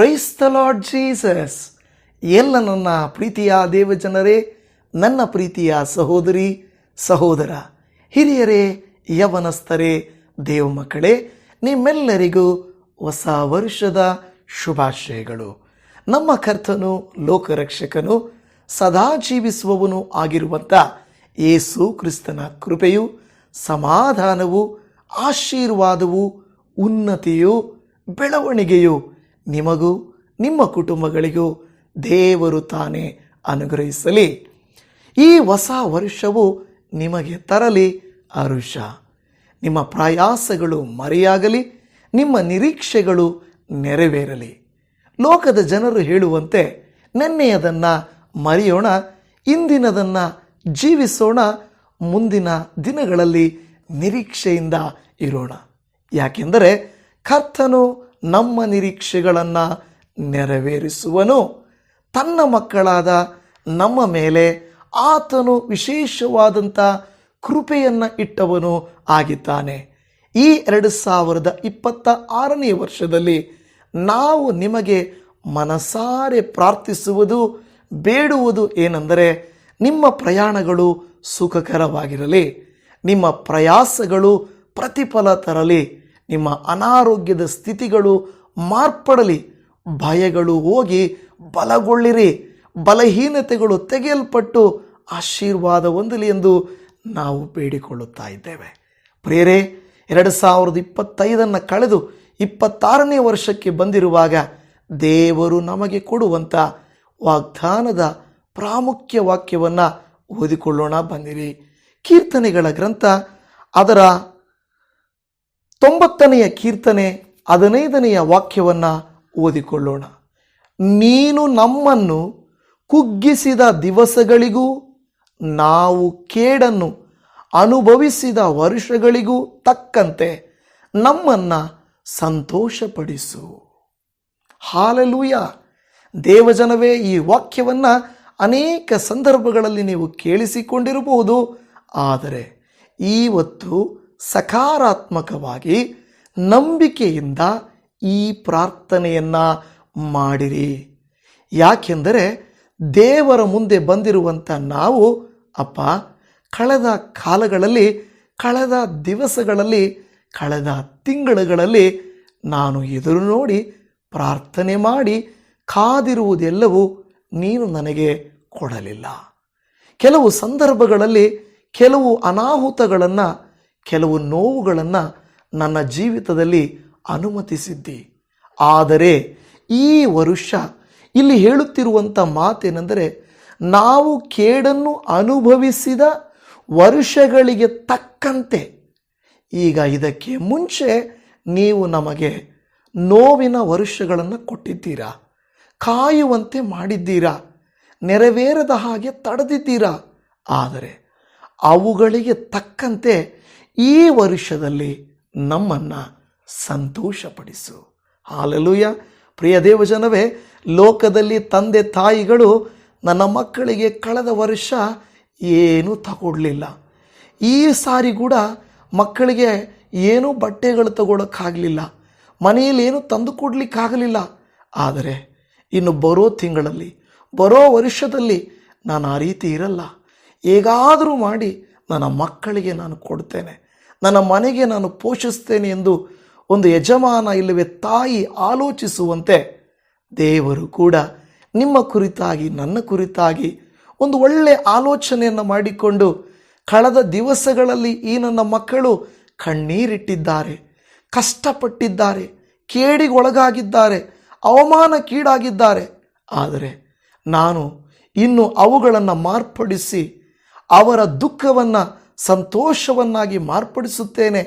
Price the Lord Jesus. ಎಲ್ಲ ನನ್ನ ಪ್ರೀತಿಯ ದೇವಜನರೇ, ನನ್ನ ಪ್ರೀತಿಯ ಸಹೋದರಿ ಸಹೋದರ, ಹಿರಿಯರೇ, ಯವನಸ್ಥರೇ, ದೇವ ಮಕ್ಕಳೇ, ನಿಮ್ಮೆಲ್ಲರಿಗೂ ಹೊಸ ವರ್ಷದ ಶುಭಾಶಯಗಳು. ನಮ್ಮ ಕರ್ತನು, ಲೋಕರಕ್ಷಕನು, ಸದಾ ಜೀವಿಸುವವನು ಆಗಿರುವಂಥ ಯೇಸು ಕ್ರಿಸ್ತನ ಕೃಪೆಯು, ಸಮಾಧಾನವು, ಆಶೀರ್ವಾದವು, ಉನ್ನತಿಯು, ಬೆಳವಣಿಗೆಯು ನಿಮಗೂ ನಿಮ್ಮ ಕುಟುಂಬಗಳಿಗೂ ದೇವರು ತಾನೇ ಅನುಗ್ರಹಿಸಲಿ. ಈ ಹೊಸ ವರ್ಷವು ನಿಮಗೆ ತರಲಿ ಹರುಷ. ನಿಮ್ಮ ಪ್ರಯಾಸಗಳು ಮರೆಯಾಗಲಿ, ನಿಮ್ಮ ನಿರೀಕ್ಷೆಗಳು ನೆರವೇರಲಿ. ಲೋಕದ ಜನರು ಹೇಳುವಂತೆ ನೆನ್ನೆಯದನ್ನು ಮರೆಯೋಣ, ಇಂದಿನದನ್ನು ಜೀವಿಸೋಣ, ಮುಂದಿನ ದಿನಗಳಲ್ಲಿ ನಿರೀಕ್ಷೆಯಿಂದ ಇರೋಣ. ಯಾಕೆಂದರೆ ಕರ್ತನು ನಮ್ಮ ನಿರೀಕ್ಷೆಗಳನ್ನು ನೆರವೇರಿಸುವನು. ತನ್ನ ಮಕ್ಕಳಾದ ನಮ್ಮ ಮೇಲೆ ಆತನು ವಿಶೇಷವಾದಂಥ ಕೃಪೆಯನ್ನು ಇಟ್ಟವನು ಆಗಿದ್ದಾನೆ. ಈ 2026ನೇ ವರ್ಷದಲ್ಲಿ ನಾವು ನಿಮಗೆ ಮನಸಾರೆ ಪ್ರಾರ್ಥಿಸುವುದು, ಬೇಡುವುದು ಏನೆಂದರೆ, ನಿಮ್ಮ ಪ್ರಯಾಣಗಳು ಸುಖಕರವಾಗಿರಲಿ, ನಿಮ್ಮ ಪ್ರಯಾಸಗಳು ಪ್ರತಿಫಲ ತರಲಿ, ನಿಮ್ಮ ಅನಾರೋಗ್ಯದ ಸ್ಥಿತಿಗಳು ಮಾರ್ಪಡಲಿ, ಭಯಗಳು ಹೋಗಿ ಬಲಗೊಳ್ಳಿರಿ, ಬಲಹೀನತೆಗಳು ತೆಗೆಯಲ್ಪಟ್ಟು ಆಶೀರ್ವಾದ ಹೊಂದಲಿ ಎಂದು ನಾವು ಬೇಡಿಕೊಳ್ಳುತ್ತಾ ಇದ್ದೇವೆ. ಪ್ರಿಯರೇ, 2025 ಕಳೆದು 26ನೇ ವರ್ಷಕ್ಕೆ ಬಂದಿರುವಾಗ ದೇವರು ನಮಗೆ ಕೊಡುವಂಥ ವಾಗ್ದಾನದ ಪ್ರಾಮುಖ್ಯ ವಾಕ್ಯವನ್ನು ಓದಿಕೊಳ್ಳೋಣ. ಬಂದಿರಿ. ಕೀರ್ತನೆಗಳ ಗ್ರಂಥ ಅದರ 90ನೆಯ ಕೀರ್ತನೆ 15ನೆಯ ವಾಕ್ಯವನ್ನು ಓದಿಕೊಳ್ಳೋಣ. ನೀನು ನಮ್ಮನ್ನು ಕುಗ್ಗಿಸಿದ ದಿವಸಗಳಿಗೂ ನಾವು ಕೇಡನ್ನು ಅನುಭವಿಸಿದ ವರ್ಷಗಳಿಗೂ ತಕ್ಕಂತೆ ನಮ್ಮನ್ನು ಸಂತೋಷಪಡಿಸು. ಹಾಲೆಲೂಯ. ದೇವಜನವೇ, ಈ ವಾಕ್ಯವನ್ನು ಅನೇಕ ಸಂದರ್ಭಗಳಲ್ಲಿ ನೀವು ಕೇಳಿಸಿಕೊಂಡಿರಬಹುದು. ಆದರೆ ಇವತ್ತು ಸಕಾರಾತ್ಮಕವಾಗಿ ನಂಬಿಕೆಯಿಂದ ಈ ಪ್ರಾರ್ಥನೆಯನ್ನು ಮಾಡಿರಿ. ಯಾಕೆಂದರೆ ದೇವರ ಮುಂದೆ ಬಂದಿರುವಂಥ ನಾವು, ಅಪ್ಪ, ಕಳೆದ ಕಾಲಗಳಲ್ಲಿ, ಕಳೆದ ದಿವಸಗಳಲ್ಲಿ, ಕಳೆದ ತಿಂಗಳುಗಳಲ್ಲಿ ನಾನು ಎದುರು ನೋಡಿ ಪ್ರಾರ್ಥನೆ ಮಾಡಿ ಕಾದಿರುವುದೆಲ್ಲವೂ ನೀನು ನನಗೆ ಕೊಡಲಿಲ್ಲ. ಕೆಲವು ಸಂದರ್ಭಗಳಲ್ಲಿ ಕೆಲವು ಅನಾಹುತಗಳನ್ನು, ಕೆಲವು ನೋವುಗಳನ್ನು ನನ್ನ ಜೀವಿತದಲ್ಲಿ ಅನುಮತಿಸಿದ್ದಿ. ಆದರೆ ಈ ವರುಷ ಇಲ್ಲಿ ಹೇಳುತ್ತಿರುವಂಥ ಮಾತೇನೆಂದರೆ, ನಾವು ಕೇಡನ್ನು ಅನುಭವಿಸಿದ ವರ್ಷಗಳಿಗೆ ತಕ್ಕಂತೆ, ಈಗ ಇದಕ್ಕೆ ಮುಂಚೆ ನೀವು ನಮಗೆ ನೋವಿನ ವರ್ಷಗಳನ್ನು ಕೊಟ್ಟಿದ್ದೀರಾ, ಕಾಯುವಂತೆ ಮಾಡಿದ್ದೀರಾ, ನೆರವೇರದ ಹಾಗೆ ತಡೆದಿದ್ದೀರಾ. ಆದರೆ ಅವುಗಳಿಗೆ ತಕ್ಕಂತೆ ಈ ವರ್ಷದಲ್ಲಿ ನಮ್ಮನ್ನು ಸಂತೋಷಪಡಿಸು. ಹಾಲೆಲೂಯ. ಪ್ರಿಯ ದೇವಜನವೇ, ಲೋಕದಲ್ಲಿ ತಂದೆ ತಾಯಿಗಳು ನನ್ನ ಮಕ್ಕಳಿಗೆ ಕಳೆದ ವರ್ಷ ಏನೂ ತಗೊಳ್ಳಲಿಲ್ಲ, ಈ ಸಾರಿ ಕೂಡ ಮಕ್ಕಳಿಗೆ ಏನೂ ಬಟ್ಟೆಗಳು ತಗೊಳ್ಳೋಕ್ಕಾಗಲಿಲ್ಲ, ಮನೆಯಲ್ಲಿ ಏನೂ ತಂದು ಕೊಡಲಿಕ್ಕಾಗಲಿಲ್ಲ. ಆದರೆ ಇನ್ನು ಬರೋ ತಿಂಗಳಲ್ಲಿ, ಬರೋ ವರ್ಷದಲ್ಲಿ ನಾನು ಆ ರೀತಿ ಇರಲ್ಲ, ಹೇಗಾದರೂ ಮಾಡಿ ನನ್ನ ಮಕ್ಕಳಿಗೆ ನಾನು ಕೊಡ್ತೇನೆ, ನನ್ನ ಮನೆಗೆ ನಾನು ಪೋಷಿಸ್ತೇನೆ ಎಂದು ಒಂದು ಯಜಮಾನ ಇಲ್ಲವೇ ತಾಯಿ ಆಲೋಚಿಸುವಂತೆ ದೇವರು ಕೂಡ ನಿಮ್ಮ ಕುರಿತಾಗಿ, ನನ್ನ ಕುರಿತಾಗಿ ಒಂದು ಒಳ್ಳೆಯ ಆಲೋಚನೆಯನ್ನು ಮಾಡಿಕೊಂಡು, ಕಳೆದ ದಿವಸಗಳಲ್ಲಿ ಈ ನನ್ನ ಮಕ್ಕಳು ಕಣ್ಣೀರಿಟ್ಟಿದ್ದಾರೆ, ಕಷ್ಟಪಟ್ಟಿದ್ದಾರೆ, ಕೇಡಿಗೊಳಗಾಗಿದ್ದಾರೆ, ಅವಮಾನಕ್ಕೀಡಾಗಿದ್ದಾರೆ. ಆದರೆ ನಾನು ಇನ್ನು ಅವುಗಳನ್ನು ಮಾರ್ಪಡಿಸಿ ಅವರ ದುಃಖವನ್ನು ಸಂತೋಷವನ್ನಾಗಿ ಮಾರ್ಪಡಿಸುತ್ತೇನೆ,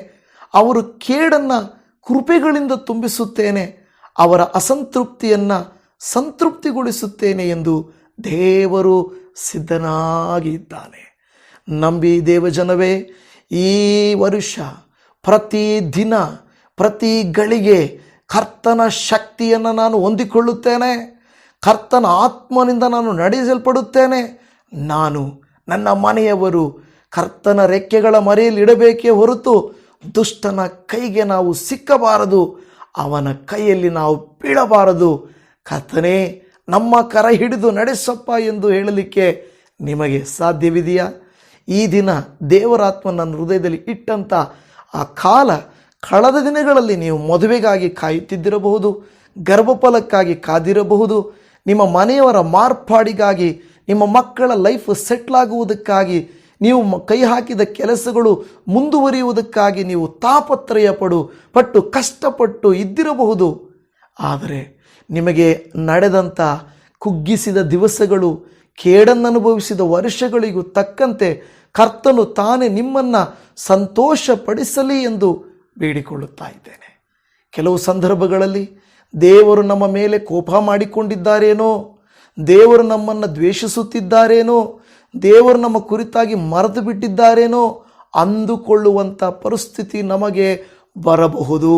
ಅವರು ಕೇಡನ್ನು ಕೃಪೆಗಳಿಂದ ತುಂಬಿಸುತ್ತೇನೆ, ಅವರ ಅಸಂತೃಪ್ತಿಯನ್ನು ಸಂತೃಪ್ತಿಗೊಳಿಸುತ್ತೇನೆ ಎಂದು ದೇವರು ಸಿದ್ಧನಾಗಿದ್ದಾನೆ. ನಂಬಿ ದೇವಜನವೇ, ಈ ವರ್ಷ ಪ್ರತಿ ದಿನ, ಪ್ರತಿ ಗಳಿಗೆ ಕರ್ತನ ಶಕ್ತಿಯನ್ನು ನಾನು ಹೊಂದಿಕೊಳ್ಳುತ್ತೇನೆ, ಕರ್ತನ ಆತ್ಮನಿಂದ ನಾನು ನಡೆಸಲ್ಪಡುತ್ತೇನೆ. ನಾನು, ನನ್ನ ಮನೆಯವರು ಕರ್ತನ ರೆಕ್ಕೆಗಳ ಮರೆಯಲ್ಲಿ ಇಡಬೇಕೇ ಹೊರತು ದುಷ್ಟನ ಕೈಗೆ ನಾವು ಸಿಕ್ಕಬಾರದು, ಅವನ ಕೈಯಲ್ಲಿ ನಾವು ಬೀಳಬಾರದು. ಕರ್ತನೇ ನಮ್ಮ ಕರ ಹಿಡಿದು ನಡೆಸಪ್ಪ ಎಂದು ಹೇಳಲಿಕ್ಕೆ ನಿಮಗೆ ಸಾಧ್ಯವಿದೆಯಾ? ಈ ದಿನ ದೇವರಾತ್ಮ ನನ್ನ ಹೃದಯದಲ್ಲಿ ಇಟ್ಟಂಥ ಆ ಕಾಲ, ಕಳೆದ ದಿನಗಳಲ್ಲಿ ನೀವು ಮದುವೆಗಾಗಿ ಕಾಯುತ್ತಿದ್ದಿರಬಹುದು, ಗರ್ಭಫಲಕ್ಕಾಗಿ ಕಾದಿರಬಹುದು, ನಿಮ್ಮ ಮನೆಯವರ ಮಾರ್ಪಾಡಿಗಾಗಿ, ನಿಮ್ಮ ಮಕ್ಕಳ ಲೈಫ್ ಸೆಟ್ಲ್ ಆಗುವುದಕ್ಕಾಗಿ, ನೀವು ಕೈ ಹಾಕಿದ ಕೆಲಸಗಳು ಮುಂದುವರಿಯುವುದಕ್ಕಾಗಿ ನೀವು ತಾಪತ್ರಯ ಪಟ್ಟು ಕಷ್ಟಪಟ್ಟು ಇದ್ದಿರಬಹುದು. ಆದರೆ ನಿಮಗೆ ನಡೆದಂಥ ಕುಗ್ಗಿಸಿದ ದಿವಸಗಳು, ಕೇಡನ್ನನುಭವಿಸಿದ ವರ್ಷಗಳಿಗೂ ತಕ್ಕಂತೆ ಕರ್ತನು ತಾನೇ ನಿಮ್ಮನ್ನು ಸಂತೋಷಪಡಿಸಲಿ ಎಂದು ಬೇಡಿಕೊಳ್ಳುತ್ತಾ ಇದ್ದೇನೆ. ಕೆಲವು ಸಂದರ್ಭಗಳಲ್ಲಿ ದೇವರು ನಮ್ಮ ಮೇಲೆ ಕೋಪ ಮಾಡಿಕೊಂಡಿದ್ದಾರೇನೋ, ದೇವರು ನಮ್ಮನ್ನು ದ್ವೇಷಿಸುತ್ತಿದ್ದಾರೇನೋ, ದೇವರು ನಮ್ಮ ಕುರಿತಾಗಿ ಮರೆತು ಬಿಟ್ಟಿದ್ದಾರೇನೋ ಅಂದುಕೊಳ್ಳುವಂಥ ಪರಿಸ್ಥಿತಿ ನಮಗೆ ಬರಬಹುದು.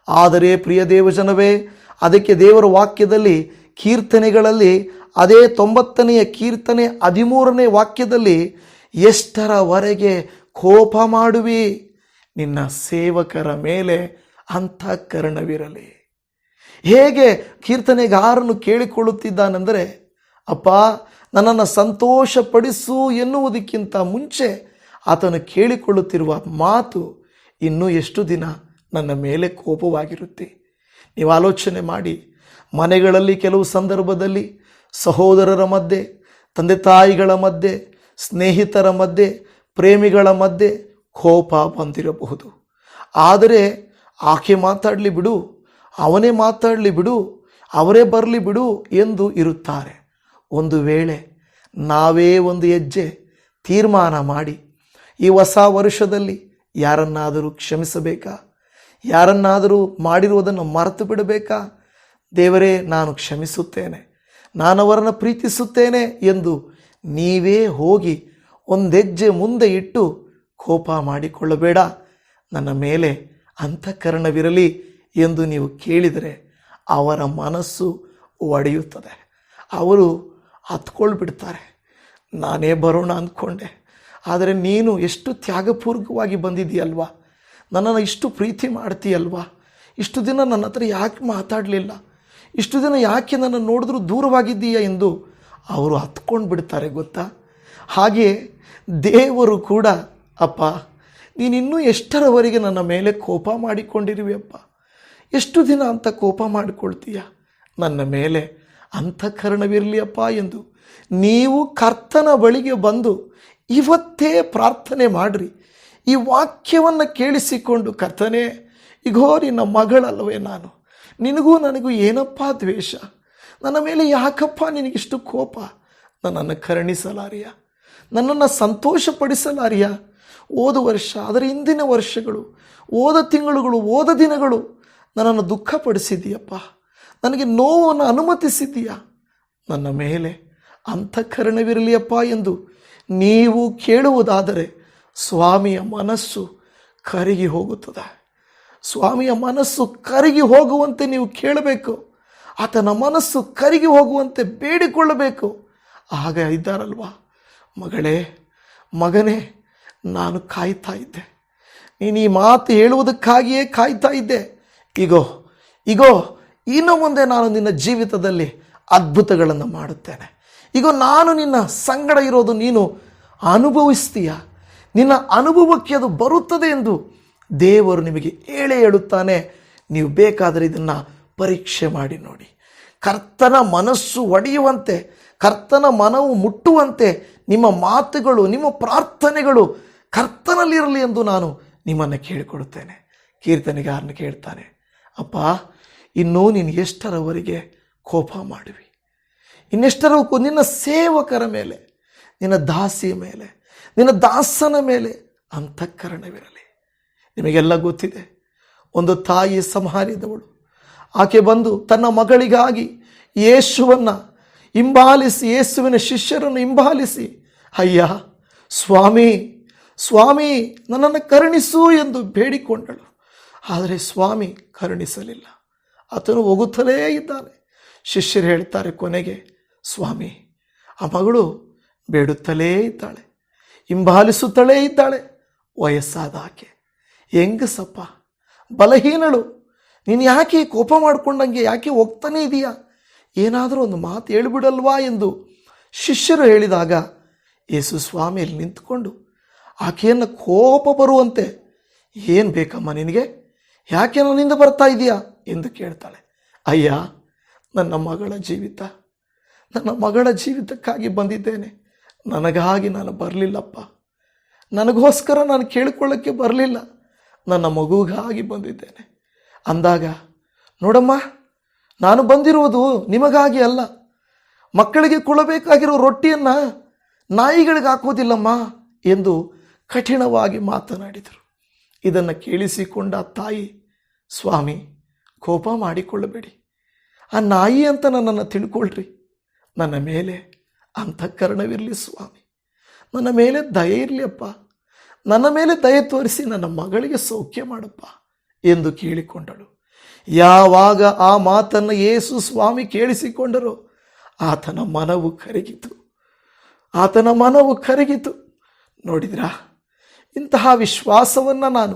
ಆದರೆ ಪ್ರಿಯ ದೇವಜನವೇ, ಅದಕ್ಕೆ ದೇವರ ವಾಕ್ಯದಲ್ಲಿ, ಕೀರ್ತನೆಗಳಲ್ಲಿ, ಅದೇ 90ನೇ ಕೀರ್ತನೆ 13ನೇ ವಾಕ್ಯದಲ್ಲಿ, ಎಷ್ಟರವರೆಗೆ ಕೋಪ ಮಾಡುವಿ, ನಿನ್ನ ಸೇವಕರ ಮೇಲೆ ಅಂತಃಕರಣವಿರಲಿ. ಹೇಗೆ ಕೀರ್ತನೆಗಾರನು ಕೇಳಿಕೊಳ್ಳುತ್ತಿದ್ದಾನೆಂದರೆ, ಅಪ್ಪ ನನ್ನನ್ನು ಸಂತೋಷಪಡಿಸು ಎನ್ನುವುದಕ್ಕಿಂತ ಮುಂಚೆ ಆತನು ಕೇಳಿಕೊಳ್ಳುತ್ತಿರುವ ಮಾತು, ಇನ್ನೂ ಎಷ್ಟು ದಿನ ನನ್ನ ಮೇಲೆ ಕೋಪವಾಗಿರುತ್ತೆ. ನೀವು ಆಲೋಚನೆ ಮಾಡಿ, ಮನೆಗಳಲ್ಲಿ ಕೆಲವು ಸಂದರ್ಭದಲ್ಲಿ ಸಹೋದರರ ಮಧ್ಯೆ, ತಂದೆ ತಾಯಿಗಳ ಮಧ್ಯೆ, ಸ್ನೇಹಿತರ ಮಧ್ಯೆ, ಪ್ರೇಮಿಗಳ ಮಧ್ಯೆ ಕೋಪ ಬಂದಿರಬಹುದು. ಆದರೆ ಆಕೆ ಮಾತಾಡಲಿ ಬಿಡು, ಅವನೇ ಮಾತಾಡಲಿ ಬಿಡು, ಅವರೇ ಬರಲಿ ಬಿಡು ಎಂದು ಇರುತ್ತಾರೆ. ಒಂದು ವೇಳೆ ನಾವೇ ಒಂದು ಹೆಜ್ಜೆ ತೀರ್ಮಾನ ಮಾಡಿ ಈ ಹೊಸ ವರ್ಷದಲ್ಲಿ ಯಾರನ್ನಾದರೂ ಕ್ಷಮಿಸಬೇಕಾ? ಯಾರನ್ನಾದರೂ ಮಾಡಿರುವುದನ್ನು ಮರೆತು ಬಿಡಬೇಕಾ? ದೇವರೇ, ನಾನು ಕ್ಷಮಿಸುತ್ತೇನೆ, ನಾನು ಅವರನ್ನು ಪ್ರೀತಿಸುತ್ತೇನೆ ಎಂದು ನೀವೇ ಹೋಗಿ ಒಂದು ಹೆಜ್ಜೆ ಮುಂದೆ ಇಟ್ಟು ಕೋಪ ಮಾಡಿಕೊಳ್ಳಬೇಡ, ನನ್ನ ಮೇಲೆ ಅಂತಃಕರಣವಿರಲಿ ಎಂದು ನೀವು ಕೇಳಿದರೆ ಅವರ ಮನಸ್ಸು ಒಡೆಯುತ್ತದೆ. ಅವರು ಹತ್ಕೊಳ್ಬಿಡ್ತಾರೆ. ನಾನೇ ಬರೋಣ ಅಂದ್ಕೊಂಡೆ, ಆದರೆ ನೀನು ಎಷ್ಟು ತ್ಯಾಗಪೂರ್ವಕವಾಗಿ ಬಂದಿದ್ದೀಯಲ್ವಾ, ನನ್ನನ್ನು ಇಷ್ಟು ಪ್ರೀತಿ ಮಾಡ್ತೀಯಲ್ವಾ, ಇಷ್ಟು ದಿನ ನನ್ನ ಹತ್ರ ಯಾಕೆ ಮಾತಾಡಲಿಲ್ಲ, ಇಷ್ಟು ದಿನ ಯಾಕೆ ನನ್ನ ನೋಡಿದ್ರೂ ದೂರವಾಗಿದ್ದೀಯ ಎಂದು ಅವರು ಹತ್ಕೊಂಡು ಬಿಡ್ತಾರೆ ಗೊತ್ತಾ. ಹಾಗೆ ದೇವರು ಕೂಡ, ಅಪ್ಪ ನೀನಿನ್ನೂ ಎಷ್ಟರವರೆಗೆ ನನ್ನ ಮೇಲೆ ಕೋಪ ಮಾಡಿಕೊಂಡಿರುವೆಯಪ್ಪ, ಎಷ್ಟು ದಿನ ಅಂತ ಕೋಪ ಮಾಡಿಕೊಳ್ತೀಯ, ನನ್ನ ಮೇಲೆ ಅಂತಃಕರಣವಿರಲಿಯಪ್ಪ ಎಂದು ನೀವು ಕರ್ತನ ಬಳಿಗೆ ಬಂದು ಇವತ್ತೇ ಪ್ರಾರ್ಥನೆ ಮಾಡಿರಿ. ಈ ವಾಕ್ಯವನ್ನು ಕೇಳಿಸಿಕೊಂಡು, ಕರ್ತನೇ ಇಗೋ ನಿನ್ನ ಮಗಳಲ್ಲವೇ ನಾನು, ನಿನಗೂ ನನಗೂ ಏನಪ್ಪ ದ್ವೇಷ, ನನ್ನ ಮೇಲೆ ಯಾಕಪ್ಪ ನಿನಗಿಷ್ಟು ಕೋಪ, ನನ್ನನ್ನು ಕರುಣಿಸಲಾರಿಯ, ನನ್ನನ್ನು ಸಂತೋಷಪಡಿಸಲಾರಿಯ. ಹೋದ ವರ್ಷ, ಅದರ ಹಿಂದಿನ ವರ್ಷಗಳು, ಹೋದ ತಿಂಗಳುಗಳು, ಹೋದ ದಿನಗಳು ನನ್ನನ್ನು ದುಃಖಪಡಿಸಿದ್ದೀಯಪ್ಪ, ನನಗೆ ನೋವನ್ನು ಅನುಮತಿಸಿದ್ದೀಯ, ನನ್ನ ಮೇಲೆ ಅಂತಃಕರಣವಿರಲಿಯಪ್ಪ ಎಂದು ನೀವು ಕೇಳುವುದಾದರೆ ಸ್ವಾಮಿಯ ಮನಸ್ಸು ಕರಗಿ ಹೋಗುತ್ತದೆ. ಸ್ವಾಮಿಯ ಮನಸ್ಸು ಕರಗಿ ಹೋಗುವಂತೆ ನೀವು ಕೇಳಬೇಕು, ಆತನ ಮನಸ್ಸು ಕರಗಿ ಹೋಗುವಂತೆ ಬೇಡಿಕೊಳ್ಳಬೇಕು. ಆಗ ಇದ್ದಾರಲ್ವಾ, ಮಗಳೇ, ಮಗನೇ, ನಾನು ಕಾಯ್ತಾ ಇದ್ದೆ, ನೀನು ಈ ಮಾತು ಹೇಳುವುದಕ್ಕಾಗಿಯೇ ಕಾಯ್ತಾ ಇದ್ದೆ. ಇಗೋ ಇನ್ನು ಮುಂದೆ ನಾನು ನಿನ್ನ ಜೀವಿತದಲ್ಲಿ ಅದ್ಭುತಗಳನ್ನು ಮಾಡುತ್ತೇನೆ. ಈಗ ನಾನು ನಿನ್ನ ಸಂಗಡ ಇರೋದು ನೀನು ಅನುಭವಿಸ್ತೀಯ, ನಿನ್ನ ಅನುಭವಕ್ಕೆ ಅದು ಬರುತ್ತದೆ ಎಂದು ದೇವರು ನಿಮಗೆ ಹೇಳುತ್ತಾನೆ. ನೀವು ಬೇಕಾದರೆ ಇದನ್ನು ಪರೀಕ್ಷೆ ಮಾಡಿ ನೋಡಿ. ಕರ್ತನ ಮನಸ್ಸು ಒಡೆಯುವಂತೆ, ಕರ್ತನ ಮನವು ಮುಟ್ಟುವಂತೆ ನಿಮ್ಮ ಮಾತುಗಳು, ನಿಮ್ಮ ಪ್ರಾರ್ಥನೆಗಳು ಕರ್ತನಲ್ಲಿರಲಿ ಎಂದು ನಾನು ನಿಮ್ಮನ್ನು ಕೇಳಿಕೊಡುತ್ತೇನೆ. ಕೀರ್ತನೆಗಾರನು ಕೇಳ್ತಾನೆ, ಅಪ್ಪ ಇನ್ನೂ ನೀನು ಎಷ್ಟರವರೆಗೆ ಕೋಪ ಮಾಡುವಿ, ಇನ್ನೆಷ್ಟರವರೆಗೂ ನಿನ್ನ ಸೇವಕರ ಮೇಲೆ, ನಿನ್ನ ದಾಸಿಯ ಮೇಲೆ, ನಿನ್ನ ದಾಸನ ಮೇಲೆ ಅಂತಃಕರಣವಿರಲಿ. ನಿಮಗೆಲ್ಲ ಗೊತ್ತಿದೆ, ಒಂದು ತಾಯಿ ಸಮಾರ್ಯದವಳು, ಆಕೆ ಬಂದು ತನ್ನ ಮಗಳಿಗಾಗಿ ಯೇಸುವನ್ನು ಹಿಂಬಾಲಿಸಿ, ಯೇಸುವಿನ ಶಿಷ್ಯರನ್ನು ಹಿಂಬಾಲಿಸಿ, ಅಯ್ಯ ಸ್ವಾಮಿ ಸ್ವಾಮಿ ನನ್ನನ್ನು ಕರುಣಿಸು ಎಂದು ಬೇಡಿಕೊಂಡಳು. ಆದರೆ ಸ್ವಾಮಿ ಕರುಣಿಸಲಿಲ್ಲ, ಆತನು ಹೋಗುತ್ತಲೇ ಇದ್ದಾನೆ. ಶಿಷ್ಯರು ಹೇಳ್ತಾರೆ ಕೊನೆಗೆ, ಸ್ವಾಮಿ ಆ ಮಗಳು ಬೇಡುತ್ತಲೇ ಇದ್ದಾಳೆ, ಹಿಂಬಾಲಿಸುತ್ತಲೇ ಇದ್ದಾಳೆ, ವಯಸ್ಸಾದ ಆಕೆ, ಹೆಂಗಸಪ್ಪ, ಬಲಹೀನಳು, ನೀನು ಯಾಕೆ ಕೋಪ ಮಾಡಿಕೊಂಡಂಗೆ ಯಾಕೆ ಹೋಗ್ತಾನೆ ಇದೆಯಾ, ಏನಾದರೂ ಒಂದು ಮಾತು ಹೇಳ್ಬಿಡಲ್ವಾ ಎಂದು ಶಿಷ್ಯರು ಹೇಳಿದಾಗ ಯೇಸು ಸ್ವಾಮಿಯಲ್ಲಿ ನಿಂತುಕೊಂಡು ಆಕೆಯನ್ನು ಕೋಪ ಬರುವಂತೆ, ಏನು ಬೇಕಮ್ಮ ನಿನಗೆ, ಯಾಕೆ ನನ್ನಿಂದ ಬರ್ತಾ ಇದೆಯಾ ಎಂದು ಕೇಳ್ತಾಳೆ. ಅಯ್ಯ, ನನ್ನ ಮಗಳ ಜೀವಿತಕ್ಕಾಗಿ ಬಂದಿದ್ದೇನೆ, ನನಗಾಗಿ ನಾನು ಬರಲಿಲ್ಲಪ್ಪ, ನನಗೋಸ್ಕರ ನಾನು ಕೇಳಿಕೊಳ್ಳೋಕ್ಕೆ ಬರಲಿಲ್ಲ, ನನ್ನ ಮಗುಗಾಗಿ ಬಂದಿದ್ದೇನೆ ಅಂದಾಗ, ನೋಡಮ್ಮ, ನಾನು ಬಂದಿರುವುದು ನಿಮಗಾಗಿ ಅಲ್ಲ, ಮಕ್ಕಳಿಗೆ ಕೊಡಬೇಕಾಗಿರೋ ರೊಟ್ಟಿಯನ್ನು ನಾಯಿಗಳಿಗೆ ಹಾಕೋದಿಲ್ಲಮ್ಮ ಎಂದು ಕಠಿಣವಾಗಿ ಮಾತನಾಡಿದರು. ಇದನ್ನು ಕೇಳಿಸಿಕೊಂಡ ತಾಯಿ, ಸ್ವಾಮಿ ಕೋಪ ಮಾಡಿಕೊಳ್ಳಬೇಡಿ, ಆ ನಾಯಿ ಅಂತ ನನ್ನನ್ನು ತಿಳ್ಕೊಳ್ರಿ, ನನ್ನ ಮೇಲೆ ಅಂತಃಕರಣವಿರಲಿ ಸ್ವಾಮಿ, ನನ್ನ ಮೇಲೆ ದಯೆ ಇರಲಿ ಅಪ್ಪ, ನನ್ನ ಮೇಲೆ ದಯೆ ತೋರಿಸಿ ನನ್ನ ಮಗಳಿಗೆ ಸೌಖ್ಯ ಮಾಡಪ್ಪ ಎಂದು ಕೇಳಿಕೊಂಡಳು. ಯಾವಾಗ ಆ ಮಾತನ್ನು ಯೇಸು ಸ್ವಾಮಿ ಕೇಳಿಸಿಕೊಂಡರೋ ಆತನ ಮನವು ಕರಗಿತು. ನೋಡಿದ್ರಾ, ಇಂತಹ ವಿಶ್ವಾಸವನ್ನು ನಾನು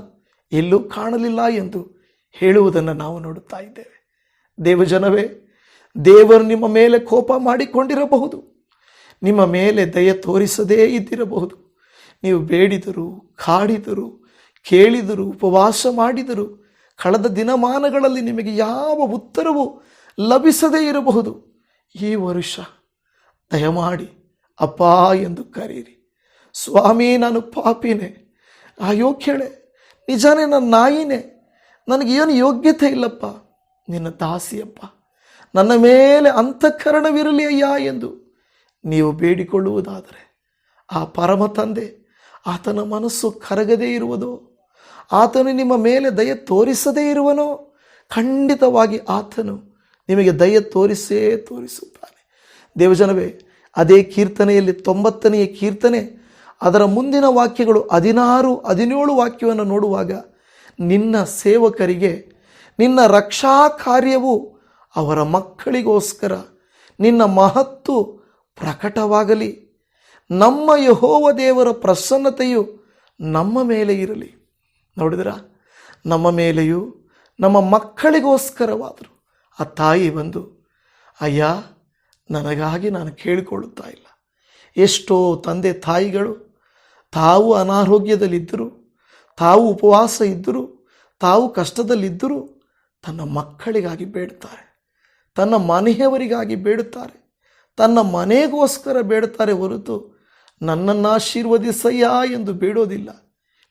ಎಲ್ಲೂ ಕಾಣಲಿಲ್ಲ ಎಂದು ಹೇಳುವುದನ್ನು ನಾವು ನೋಡುತ್ತಾ ಇದ್ದೇವೆ. ದೇವಜನವೇ, ದೇವರು ನಿಮ್ಮ ಮೇಲೆ ಕೋಪ ಮಾಡಿಕೊಂಡಿರಬಹುದು, ನಿಮ್ಮ ಮೇಲೆ ದಯೆ ತೋರಿಸದೇ ಇದ್ದಿರಬಹುದು. ನೀವು ಬೇಡಿದರು, ಕಾಡಿದರು, ಕೇಳಿದರು, ಉಪವಾಸ ಮಾಡಿದರು, ಕಳೆದ ದಿನಮಾನಗಳಲ್ಲಿ ನಿಮಗೆ ಯಾವ ಉತ್ತರವೂ ಲಭಿಸದೇ ಇರಬಹುದು. ಈ ವರುಷ ದಯಮಾಡಿ ಅಪ್ಪ ಎಂದು ಕರೀರಿ. ಸ್ವಾಮಿ, ನಾನು ಪಾಪಿನೇ, ಅಯೋಗ್ಯಳೆ, ನಿಜಾನೇ ನನ್ನ ನಾಯಿನೇ, ನನಗೇನು ಯೋಗ್ಯತೆ ಇಲ್ಲಪ್ಪ, ನಿನ್ನ ದಾಸಿಯಪ್ಪ, ನನ್ನ ಮೇಲೆ ಅಂತಃಕರಣವಿರಲಿ ಅಯ್ಯ ಎಂದು ನೀವು ಬೇಡಿಕೊಳ್ಳುವುದಾದರೆ ಆ ಪರಮ ತಂದೆ ಆತನ ಮನಸ್ಸು ಕರಗದೇ ಇರುವುದೋ, ಆತನು ನಿಮ್ಮ ಮೇಲೆ ದಯೆ ತೋರಿಸದೇ ಇರುವನೋ, ಖಂಡಿತವಾಗಿ ಆತನು ನಿಮಗೆ ದಯೆ ತೋರಿಸುತ್ತಾನೆ. ದೇವಜನವೇ, ಅದೇ ಕೀರ್ತನೆಯಲ್ಲಿ 90ನೇ ಕೀರ್ತನೆ ಅದರ ಮುಂದಿನ ವಾಕ್ಯಗಳು 16, 17 ವಾಕ್ಯವನ್ನು ನೋಡುವಾಗ, ನಿನ್ನ ಸೇವಕರಿಗೆ ನಿನ್ನ ರಕ್ಷಾ ಕಾರ್ಯವು ಅವರ ಮಕ್ಕಳಿಗೋಸ್ಕರ ನಿನ್ನ ಮಹತ್ತು ಪ್ರಕಟವಾಗಲಿ, ನಮ್ಮ ಯೆಹೋವ ದೇವರ ಪ್ರಸನ್ನತೆಯು ನಮ್ಮ ಮೇಲೆ ಇರಲಿ. ನೋಡಿದ್ರ, ನಮ್ಮ ಮೇಲೆಯೂ ನಮ್ಮ ಮಕ್ಕಳಿಗೋಸ್ಕರವಾದರು ಆ ತಾಯಿ ಬಂದು, ಅಯ್ಯ, ನನಗಾಗಿ ನಾನು ಕೇಳಿಕೊಳ್ಳುತ್ತಾ ಇಲ್ಲ. ಎಷ್ಟೋ ತಂದೆ ತಾಯಿಗಳು ತಾವು ಅನಾರೋಗ್ಯದಲ್ಲಿದ್ದರು, ತಾವು ಉಪವಾಸ ಇದ್ದರು, ತಾವು ಕಷ್ಟದಲ್ಲಿದ್ದರೂ ತನ್ನ ಮಕ್ಕಳಿಗಾಗಿ ಬೇಡುತ್ತಾರೆ, ತನ್ನ ಮನೆಯವರಿಗಾಗಿ ಬೇಡುತ್ತಾರೆ, ತನ್ನ ಮನೆಗೋಸ್ಕರ ಬೇಡುತ್ತಾರೆ ಹೊರತು ನನ್ನನ್ನು ಆಶೀರ್ವದಿಸಯ್ಯ ಎಂದು ಬೇಡೋದಿಲ್ಲ.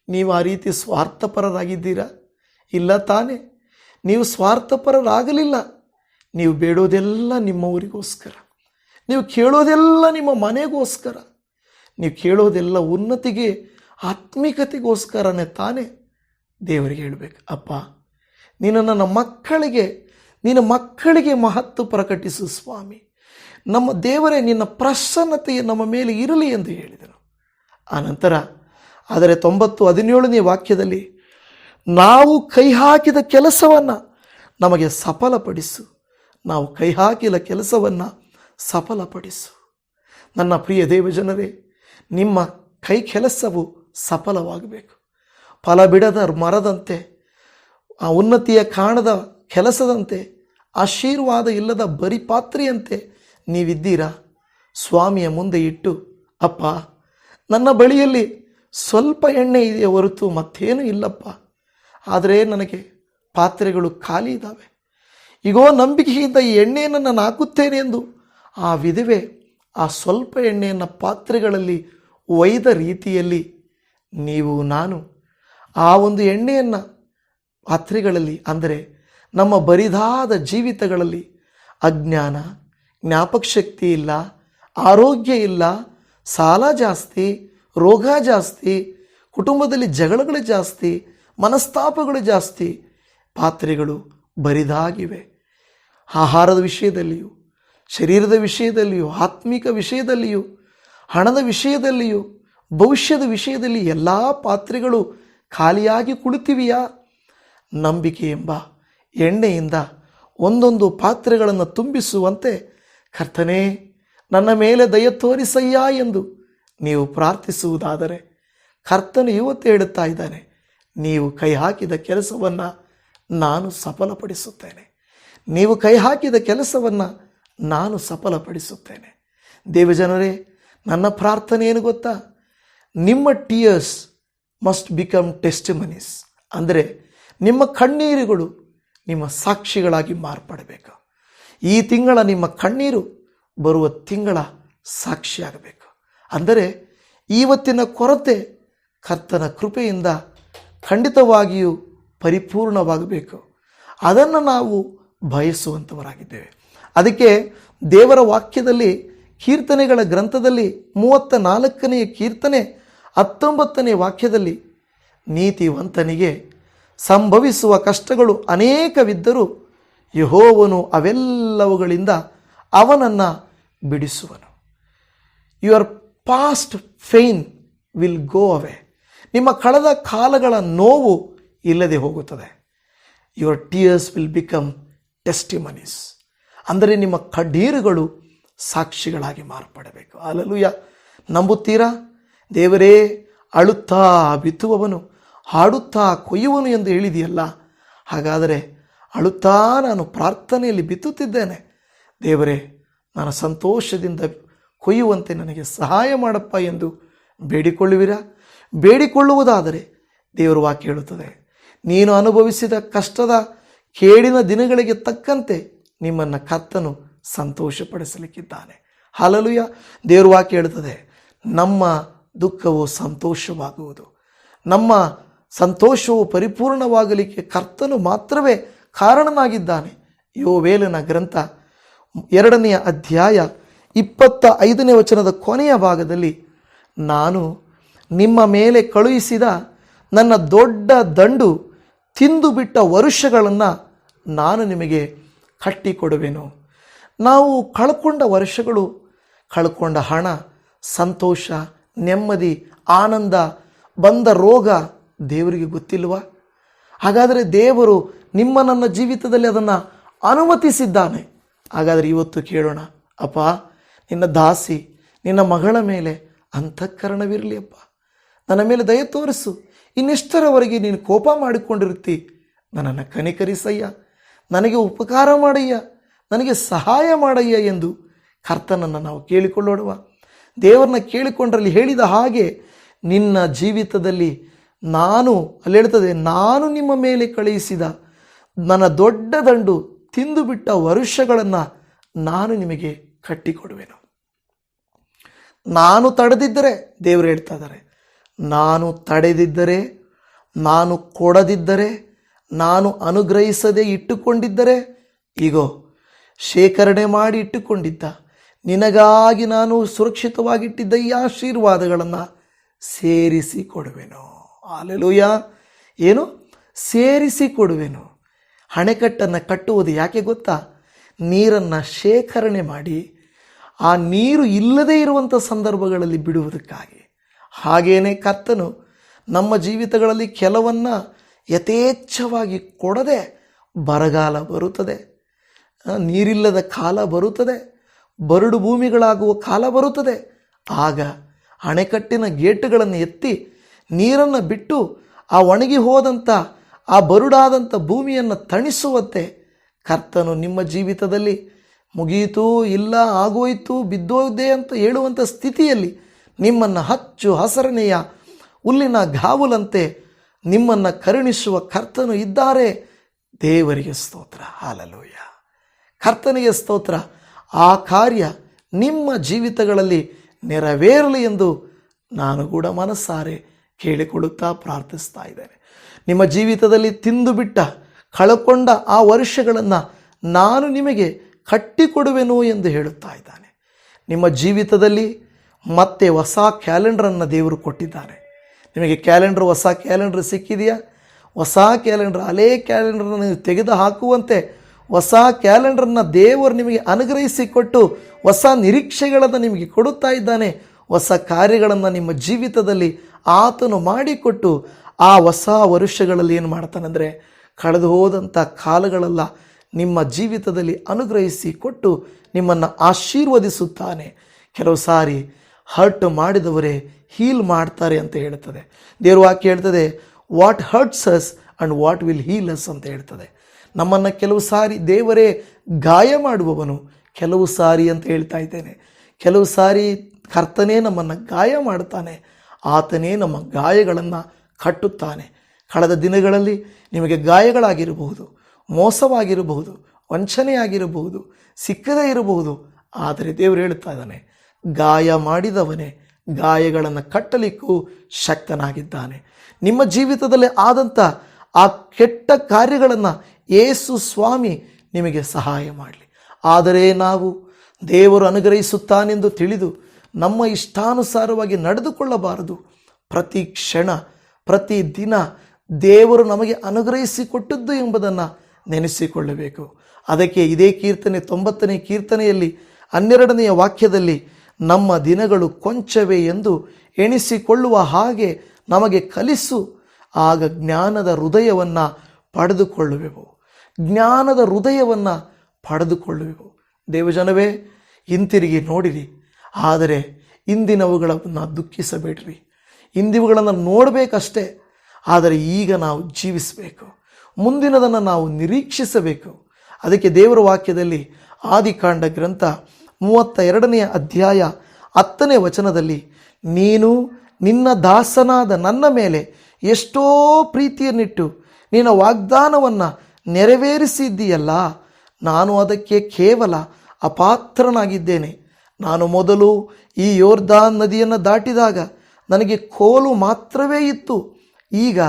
ನೀವು ಆ ರೀತಿ ಸ್ವಾರ್ಥಪರರಾಗಿದ್ದೀರಾ? ಇಲ್ಲ ತಾನೇ, ನೀವು ಸ್ವಾರ್ಥಪರರಾಗಲಿಲ್ಲ. ನೀವು ಬೇಡೋದೆಲ್ಲ ನಿಮ್ಮವರಿಗೋಸ್ಕರ, ನೀವು ಕೇಳೋದೆಲ್ಲ ನಿಮ್ಮ ಮನೆಗೋಸ್ಕರ, ನೀವು ಕೇಳೋದೆಲ್ಲ ಉನ್ನತಿಗೆ, ಆತ್ಮಿಕತೆಗೋಸ್ಕರನೇ ತಾನೇ. ದೇವರಿಗೆ ಹೇಳಬೇಕು, ಅಪ್ಪ, ನೀನು ನನ್ನ ನಿನ್ನ ಮಕ್ಕಳಿಗೆ ಮಹತ್ವ ಪ್ರಕಟಿಸು ಸ್ವಾಮಿ, ನಮ್ಮ ದೇವರೇ, ನಿನ್ನ ಪ್ರಸನ್ನತೆಯು ನಮ್ಮ ಮೇಲೆ ಇರಲಿ ಎಂದು ಹೇಳಿದರು. ಆನಂತರ ಆದರೆ 90:17ನೇ ವಾಕ್ಯದಲ್ಲಿ, ನಾವು ಕೈ ಹಾಕಿದ ಕೆಲಸವನ್ನು ನಮಗೆ ಸಫಲಪಡಿಸು, ನಾವು ಕೈ ಹಾಕಿದ ಕೆಲಸವನ್ನು ಸಫಲಪಡಿಸು. ನನ್ನ ಪ್ರಿಯ ದೇವಜನರೇ, ನಿಮ್ಮ ಕೈ ಕೆಲಸವು ಸಫಲವಾಗಬೇಕು. ಫಲ ಬಿಡದ ಮರದಂತೆ, ಆ ಉನ್ನತಿಯ ಕಾಣದ ಕೆಲಸದಂತೆ, ಆಶೀರ್ವಾದ ಇಲ್ಲದ ಬರಿ ಪಾತ್ರೆಯಂತೆ ನೀವಿದ್ದೀರಾ. ಸ್ವಾಮಿಯ ಮುಂದೆ ಇಟ್ಟು, ಅಪ್ಪ, ನನ್ನ ಬಳಿಯಲ್ಲಿ ಸ್ವಲ್ಪ ಎಣ್ಣೆ ಇದೆಯೇ ಹೊರತು ಮತ್ತೇನೂ ಇಲ್ಲಪ್ಪ, ಆದರೆ ನನಗೆ ಪಾತ್ರೆಗಳು ಖಾಲಿ ಇದ್ದಾವೆ, ಈಗೋ ನಂಬಿಕೆಯಿಂದ ಈ ಎಣ್ಣೆಯನ್ನು ನಾನು ಹಾಕುತ್ತೇನೆ ಎಂದು ಆ ವಿಧವೆ ಆ ಸ್ವಲ್ಪ ಎಣ್ಣೆಯನ್ನು ಪಾತ್ರೆಗಳಲ್ಲಿ ಒಯ್ದ ರೀತಿಯಲ್ಲಿ ನೀವು ನಾನು ಆ ಒಂದು ಎಣ್ಣೆಯನ್ನು ಪಾತ್ರೆಗಳಲ್ಲಿ, ಅಂದರೆ ನಮ್ಮ ಬರಿದಾದ ಜೀವಿತಗಳಲ್ಲಿ ಅಜ್ಞಾನ, ಜ್ಞಾಪಕ ಶಕ್ತಿ ಇಲ್ಲ, ಆರೋಗ್ಯ ಇಲ್ಲ, ಸಾಲ ಜಾಸ್ತಿ, ರೋಗ ಜಾಸ್ತಿ, ಕುಟುಂಬದಲ್ಲಿ ಜಗಳಗಳು ಜಾಸ್ತಿ, ಮನಸ್ತಾಪಗಳು ಜಾಸ್ತಿ, ಪಾತ್ರೆಗಳು ಬರಿದಾಗಿವೆ. ಆಹಾರದ ವಿಷಯದಲ್ಲಿಯೂ, ಶರೀರದ ವಿಷಯದಲ್ಲಿಯೂ, ಆತ್ಮಿಕ ವಿಷಯದಲ್ಲಿಯೂ, ಹಣದ ವಿಷಯದಲ್ಲಿಯೂ, ಭವಿಷ್ಯದ ವಿಷಯದಲ್ಲಿ ಎಲ್ಲ ಪಾತ್ರೆಗಳು ಖಾಲಿಯಾಗಿ ಕುಳಿತಿವೆಯಾ? ನಂಬಿಕೆ ಎಂಬ ಎಣ್ಣೆಯಿಂದ ಒಂದೊಂದು ಪಾತ್ರೆಗಳನ್ನು ತುಂಬಿಸುವಂತೆ, ಕರ್ತನೇ, ನನ್ನ ಮೇಲೆ ದಯ ತೋರಿಸಯ್ಯ ಎಂದು ನೀವು ಪ್ರಾರ್ಥಿಸುವುದಾದರೆ, ಕರ್ತನು ಇವತ್ತು ಹೇಳುತ್ತಾ ಇದ್ದಾನೆ, ನೀವು ಕೈ ಹಾಕಿದ ಕೆಲಸವನ್ನು ನಾನು ಸಫಲಪಡಿಸುತ್ತೇನೆ, ನೀವು ಕೈ ಹಾಕಿದ ಕೆಲಸವನ್ನು ನಾನು ಸಫಲಪಡಿಸುತ್ತೇನೆ. ದೇವಜನರೇ, ನನ್ನ ಪ್ರಾರ್ಥನೆ ಏನು ಗೊತ್ತಾ? ನಿಮ್ಮ ಟಿಯರ್ಸ್ ಮಸ್ಟ್ ಬಿಕಮ್ ಟೆಸ್ಟಿಮನೀಸ್. ಅಂದರೆ ನಿಮ್ಮ ಕಣ್ಣೀರುಗಳು ನಿಮ್ಮ ಸಾಕ್ಷಿಗಳಾಗಿ ಮಾರ್ಪಡಬೇಕು. ಈ ತಿಂಗಳ ನಿಮ್ಮ ಕಣ್ಣೀರು ಬರುವ ತಿಂಗಳ ಸಾಕ್ಷಿಯಾಗಬೇಕು. ಅಂದರೆ ಇವತ್ತಿನ ಕೊರತೆ ಕರ್ತನ ಕೃಪೆಯಿಂದ ಖಂಡಿತವಾಗಿಯೂ ಪರಿಪೂರ್ಣವಾಗಬೇಕು. ಅದನ್ನು ನಾವು ಬಯಸುವಂಥವರಾಗಿದ್ದೇವೆ. ಅದಕ್ಕೆ ದೇವರ ವಾಕ್ಯದಲ್ಲಿ ಕೀರ್ತನೆಗಳ ಗ್ರಂಥದಲ್ಲಿ 34ನೇ ಕೀರ್ತನೆ 19ನೇ ವಾಕ್ಯದಲ್ಲಿ, ನೀತಿವಂತನಿಗೆ ಸಂಭವಿಸುವ ಕಷ್ಟಗಳು ಅನೇಕವಿದ್ದರೂ ಯೆಹೋವನು ಅವೆಲ್ಲವುಗಳಿಂದ ಅವನನ್ನು ಬಿಡಿಸುವನು. Your past pain will go away. ನಿಮ್ಮ ಕಳೆದ ಕಾಲಗಳ ನೋವು ಇಲ್ಲದೆ ಹೋಗುತ್ತದೆ. Your tears will become testimonies. ಅಂದರೆ ನಿಮ್ಮ ಕಣ್ಣೀರುಗಳು ಸಾಕ್ಷಿಗಳಾಗಿ ಮಾರ್ಪಡಬೇಕು. ಹಲ್ಲೆಲೂಯಾ. ನಂಬುತ್ತೀರಾ? ದೇವರೇ, ಅಳುತ್ತಾ ಬಿತ್ತುವವನು ಹಾಡುತ್ತಾ ಕೊಯ್ಯುವನು ಎಂದು ಹೇಳಿದೆಯಲ್ಲ. ಹಾಗಾದರೆ ಅಳುತ್ತಾ ನಾನು ಪ್ರಾರ್ಥನೆಯಲ್ಲಿ ಬಿತ್ತುತ್ತಿದ್ದೇನೆ. ದೇವರೇ, ನಾನು ಸಂತೋಷದಿಂದ ಕೊಯ್ಯುವಂತೆ ನನಗೆ ಸಹಾಯ ಮಾಡಪ್ಪ ಎಂದು ಬೇಡಿಕೊಳ್ಳುವಿರಾ? ಬೇಡಿಕೊಳ್ಳುವುದಾದರೆ ದೇವರ ವಾಕ್ಯ ಹೇಳುತ್ತದೆ, ನೀನು ಅನುಭವಿಸಿದ ಕಷ್ಟದ ಕೇಡಿನ ದಿನಗಳಿಗೆ ತಕ್ಕಂತೆ ನಿಮ್ಮನ್ನು ಕರ್ತನು ಸಂತೋಷಪಡಿಸಲಿಕ್ಕಿದ್ದಾನೆ. ಹಲ್ಲೆಲೂಯಾ. ದೇವರ ವಾಕ್ಯ ಹೇಳುತ್ತದೆ, ನಮ್ಮ ದುಃಖವು ಸಂತೋಷವಾಗುವುದು, ನಮ್ಮ ಸಂತೋಷವು ಪರಿಪೂರ್ಣವಾಗಲಿಕ್ಕೆ ಕರ್ತನು ಮಾತ್ರವೇ ಕಾರಣನಾಗಿದ್ದಾನೆ. ಯೋವೇಲನ ಗ್ರಂಥ 2ನೇ ಅಧ್ಯಾಯ 25ನೇ ವಚನದ ಕೊನೆಯ ಭಾಗದಲ್ಲಿ, ನಾನು ನಿಮ್ಮ ಮೇಲೆ ಕಳುಹಿಸಿದ ನನ್ನ ದೊಡ್ಡ ದಂಡು ತಿಂದು ಬಿಟ್ಟ ವರುಷಗಳನ್ನು ನಾನು ನಿಮಗೆ ಕಟ್ಟಿಕೊಡುವೆನು. ನಾವು ಕಳ್ಕೊಂಡ ವರ್ಷಗಳು, ಕಳ್ಕೊಂಡ ಹಣ, ಸಂತೋಷ, ನೆಮ್ಮದಿ, ಆನಂದ, ಬಂದ ರೋಗ ದೇವರಿಗೆ ಗೊತ್ತಿಲ್ವಾ? ಹಾಗಾದರೆ ದೇವರು ನಿಮ್ಮ ನನ್ನ ಜೀವಿತದಲ್ಲಿ ಅದನ್ನು ಅನುಮತಿಸಿದ್ದಾನೆ. ಹಾಗಾದರೆ ಇವತ್ತು ಕೇಳೋಣ, ಅಪ್ಪ, ನಿನ್ನ ದಾಸಿ ನಿನ್ನ ಮಗಳ ಮೇಲೆ ಅಂತಃಕರಣವಿರಲಿ ಅಪ್ಪ, ನನ್ನ ಮೇಲೆ ದಯ ತೋರಿಸು. ಇನ್ನೆಷ್ಟರವರೆಗೆ ನೀನು ಕೋಪ ಮಾಡಿಕೊಂಡಿರುತ್ತಿ, ನನ್ನನ್ನು ಕನಿಕರಿಸಯ್ಯ, ನನಗೆ ಉಪಕಾರ ಮಾಡಯ್ಯ, ನನಗೆ ಸಹಾಯ ಮಾಡಯ್ಯ ಎಂದು ಕರ್ತನನ್ನು ನಾವು ಕೇಳಿಕೊಳ್ಳೋಣವ. ದೇವರನ್ನ ಕೇಳಿಕೊಂಡ್ರಲ್ಲಿ ಹೇಳಿದ ಹಾಗೆ ನಿನ್ನ ಜೀವಿತದಲ್ಲಿ ಅಲ್ಲಿ ಹೇಳ್ತದೆ, ನಾನು ನಿಮ್ಮ ಮೇಲೆ ಕಳುಹಿಸಿದ ನನ್ನ ದೊಡ್ಡ ದಂಡು ತಿಂದು ಬಿಟ್ಟ ವರುಷಗಳನ್ನು ನಾನು ನಿಮಗೆ ಕಟ್ಟಿಕೊಡುವೆನು. ನಾನು ತಡೆದಿದ್ದರೆ, ದೇವರು ಹೇಳ್ತಾ ಇದ್ದಾರೆ, ನಾನು ತಡೆದಿದ್ದರೆ, ನಾನು ಕೊಡದಿದ್ದರೆ, ನಾನು ಅನುಗ್ರಹಿಸದೆ ಇಟ್ಟುಕೊಂಡಿದ್ದರೆ, ಈಗೋ ಶೇಖರಣೆ ಮಾಡಿ ಇಟ್ಟುಕೊಂಡಿದ್ದ ನಿನಗಾಗಿ ನಾನು ಸುರಕ್ಷಿತವಾಗಿಟ್ಟಿದ್ದ ಈ ಆಶೀರ್ವಾದಗಳನ್ನು ಸೇರಿಸಿ ಕೊಡುವೆನು. ಹಲ್ಲೆಲೂಯಾ. ಏನು? ಸೇರಿಸಿ ಕೊಡುವೆನು. ಅಣೆಕಟ್ಟನ್ನು ಕಟ್ಟುವುದು ಯಾಕೆ ಗೊತ್ತಾ? ನೀರನ್ನು ಶೇಖರಣೆ ಮಾಡಿ ಆ ನೀರು ಇಲ್ಲದೇ ಇರುವಂಥ ಸಂದರ್ಭಗಳಲ್ಲಿ ಬಿಡುವುದಕ್ಕಾಗಿ. ಹಾಗೇನೆ ಕರ್ತನು ನಮ್ಮ ಜೀವಿತಗಳಲ್ಲಿ ಕೆಲವನ್ನ ಯಥೇಚ್ಛವಾಗಿ ಕೊಡದೆ ಬರಗಾಲ ಬರುತ್ತದೆ, ನೀರಿಲ್ಲದ ಕಾಲ ಬರುತ್ತದೆ, ಬರಡು ಭೂಮಿಗಳಾಗುವ ಕಾಲ ಬರುತ್ತದೆ. ಆಗ ಅಣೆಕಟ್ಟಿನ ಗೇಟುಗಳನ್ನು ಎತ್ತಿ ನೀರನ್ನು ಬಿಟ್ಟು ಆ ಒಣಗಿ ಹೋದಂಥ ಆ ಬರುಡಾದಂಥ ಭೂಮಿಯನ್ನು ತಣಿಸುವಂತೆ ಕರ್ತನು ನಿಮ್ಮ ಜೀವಿತದಲ್ಲಿ ಮುಗಿಯಿತು, ಇಲ್ಲ ಆಗೋಯಿತು, ಬಿದ್ದೋದೆ ಅಂತ ಹೇಳುವಂಥ ಸ್ಥಿತಿಯಲ್ಲಿ ನಿಮ್ಮನ್ನು ಹಚ್ಚು ಹಸರನೆಯ ಹುಲ್ಲಿನ ಗಾವುಲಂತೆ ನಿಮ್ಮನ್ನು ಕರುಣಿಸುವ ಕರ್ತನು ಇದ್ದಾರೆ. ದೇವರಿಗೆ ಸ್ತೋತ್ರ. ಹಲ್ಲೆಲೂಯಾ. ಕರ್ತನಿಗೆ ಸ್ತೋತ್ರ. ಆ ಕಾರ್ಯ ನಿಮ್ಮ ಜೀವಿತಗಳಲ್ಲಿ ನೆರವೇರಲಿ ಎಂದು ನಾನು ಕೂಡ ಮನಸ್ಸಾರೆ ಕೇಳಿಕೊಳ್ಳುತ್ತಾ ಪ್ರಾರ್ಥಿಸ್ತಾ ಇದ್ದೇನೆ. ನಿಮ್ಮ ಜೀವಿತದಲ್ಲಿ ತಿಂದು ಬಿಟ್ಟ ಕಳಕೊಂಡ ಆ ವರ್ಷಗಳನ್ನು ನಾನು ನಿಮಗೆ ಕಟ್ಟಿಕೊಡುವೆನು ಎಂದು ಹೇಳುತ್ತಾ ಇದ್ದಾನೆ. ನಿಮ್ಮ ಜೀವಿತದಲ್ಲಿ ಮತ್ತೆ ಹೊಸ ಕ್ಯಾಲೆಂಡ್ರನ್ನು ದೇವರು ಕೊಟ್ಟಿದ್ದಾನೆ. ನಿಮಗೆ ಕ್ಯಾಲೆಂಡ್ರ್, ಹೊಸ ಕ್ಯಾಲೆಂಡ್ರ್ ಸಿಕ್ಕಿದೆಯಾ? ಹೊಸ ಕ್ಯಾಲೆಂಡ್ರ್, ಹಳೇ ಕ್ಯಾಲೆಂಡ್ರನ್ನು ನೀವು ತೆಗೆದು ಹಾಕುವಂತೆ ಹೊಸ ಕ್ಯಾಲೆಂಡ್ರನ್ನು ದೇವರು ನಿಮಗೆ ಅನುಗ್ರಹಿಸಿಕೊಟ್ಟು ಹೊಸ ನಿರೀಕ್ಷೆಗಳನ್ನು ನಿಮಗೆ ಕೊಡುತ್ತಾ ಇದ್ದಾನೆ. ಹೊಸ ಕಾರ್ಯಗಳನ್ನು ನಿಮ್ಮ ಜೀವಿತದಲ್ಲಿ ಆತನು ಮಾಡಿಕೊಟ್ಟು ಆ ಹೊಸ ವರುಷಗಳಲ್ಲಿ ಏನು ಮಾಡ್ತಾನೆಂದರೆ, ಕಳೆದು ಹೋದಂಥ ಕಾಲಗಳೆಲ್ಲ ನಿಮ್ಮ ಜೀವಿತದಲ್ಲಿ ಅನುಗ್ರಹಿಸಿ ಕೊಟ್ಟು ನಿಮ್ಮನ್ನು ಆಶೀರ್ವದಿಸುತ್ತಾನೆ. ಕೆಲವು ಸಾರಿ ಹರ್ಟ್ ಮಾಡಿದವರೇ ಹೀಲ್ ಮಾಡ್ತಾರೆ ಅಂತ ಹೇಳ್ತದೆ. ದೇವ್ರ ವಾಕ್ಯ ಹೇಳ್ತದೆ, what hurts us and what will heal us ಅಂತ ಹೇಳ್ತದೆ. ನಮ್ಮನ್ನು ಕೆಲವು ಸಾರಿ ದೇವರೇ ಗಾಯ ಮಾಡುವವನು, ಕೆಲವು ಸಾರಿ ಅಂತ ಹೇಳ್ತಾ ಇದ್ದೇನೆ. ಕೆಲವು ಸಾರಿ ಕರ್ತನೇ ನಮ್ಮನ್ನು ಗಾಯ ಮಾಡ್ತಾನೆ, ಆತನೇ ನಮ್ಮ ಗಾಯಗಳನ್ನು ಕಟ್ಟುತ್ತಾನೆ. ಕಳೆದ ದಿನಗಳಲ್ಲಿ ನಿಮಗೆ ಗಾಯಗಳಾಗಿರಬಹುದು, ಮೋಸವಾಗಿರಬಹುದು, ವಂಚನೆಯಾಗಿರಬಹುದು, ಸಿಕ್ಕದೇ ಇರಬಹುದು. ಆದರೆ ದೇವರು ಹೇಳ್ತಾ ಇದ್ದಾನೆ, ಗಾಯ ಮಾಡಿದವನೇ ಗಾಯಗಳನ್ನು ಕಟ್ಟಲಿಕ್ಕೂ ಶಕ್ತನಾಗಿದ್ದಾನೆ. ನಿಮ್ಮ ಜೀವಿತದಲ್ಲಿ ಆದಂಥ ಆ ಕೆಟ್ಟ ಕಾರ್ಯಗಳನ್ನು ಯೇಸು ಸ್ವಾಮಿ ನಿಮಗೆ ಸಹಾಯ ಮಾಡಲಿ. ಆದರೆ ನಾವು ದೇವರು ಅನುಗ್ರಹಿಸುತ್ತಾನೆಂದು ತಿಳಿದು ನಮ್ಮ ಇಷ್ಟಾನುಸಾರವಾಗಿ ನಡೆದುಕೊಳ್ಳಬಾರದು. ಪ್ರತಿ ಕ್ಷಣ ಪ್ರತಿ ದಿನ ದೇವರು ನಮಗೆ ಅನುಗ್ರಹಿಸಿಕೊಟ್ಟದ್ದು ಎಂಬುದನ್ನು ನೆನೆಸಿಕೊಳ್ಳಬೇಕು. ಅದಕ್ಕೆ ಇದೇ ಕೀರ್ತನೆ 90ನೇ ಕೀರ್ತನೆಯಲ್ಲಿ 12ನೆಯ ವಾಕ್ಯದಲ್ಲಿ ನಮ್ಮ ದಿನಗಳು ಕೊಂಚವೇ ಎಂದು ಎಣಿಸಿಕೊಳ್ಳುವ ಹಾಗೆ ನಮಗೆ ಕಲಿಸು, ಆಗ ಜ್ಞಾನದ ಹೃದಯವನ್ನು ಪಡೆದುಕೊಳ್ಳುವೆವು. ಜ್ಞಾನದ ಹೃದಯವನ್ನು ಪಡೆದುಕೊಳ್ಳುವೆವು. ದೇವಜನವೇ, ಹಿಂತಿರುಗಿ ನೋಡಿರಿ. ಆದರೆ ಇಂದಿನವುಗಳನ್ನು ದುಃಖಿಸಬೇಡ್ರಿ. ಇಂದಿವುಗಳನ್ನು ನೋಡಬೇಕಷ್ಟೇ. ಆದರೆ ಈಗ ನಾವು ಜೀವಿಸಬೇಕು, ಮುಂದಿನದನ್ನು ನಾವು ನಿರೀಕ್ಷಿಸಬೇಕು. ಅದಕ್ಕೆ ದೇವರ ವಾಕ್ಯದಲ್ಲಿ ಆದಿಕಾಂಡ ಗ್ರಂಥ 32ನೆಯ ಅಧ್ಯಾಯ 10ನೇ ವಚನದಲ್ಲಿ, ನೀನು ನಿನ್ನ ದಾಸನಾದ ನನ್ನ ಮೇಲೆ ಎಷ್ಟೋ ಪ್ರೀತಿಯನ್ನಿಟ್ಟು ನಿನ್ನ ವಾಗ್ದಾನವನ್ನು ನೆರವೇರಿಸಿದ್ದೀಯಲ್ಲ, ನಾನು ಅದಕ್ಕೆ ಕೇವಲ ಅಪಾತ್ರನಾಗಿದ್ದೇನೆ. ನಾನು ಮೊದಲು ಈ ಯೋರ್ದಾನ್ ನದಿಯನ್ನು ದಾಟಿದಾಗ ನನಗೆ ಕೋಲು ಮಾತ್ರವೇ ಇತ್ತು, ಈಗ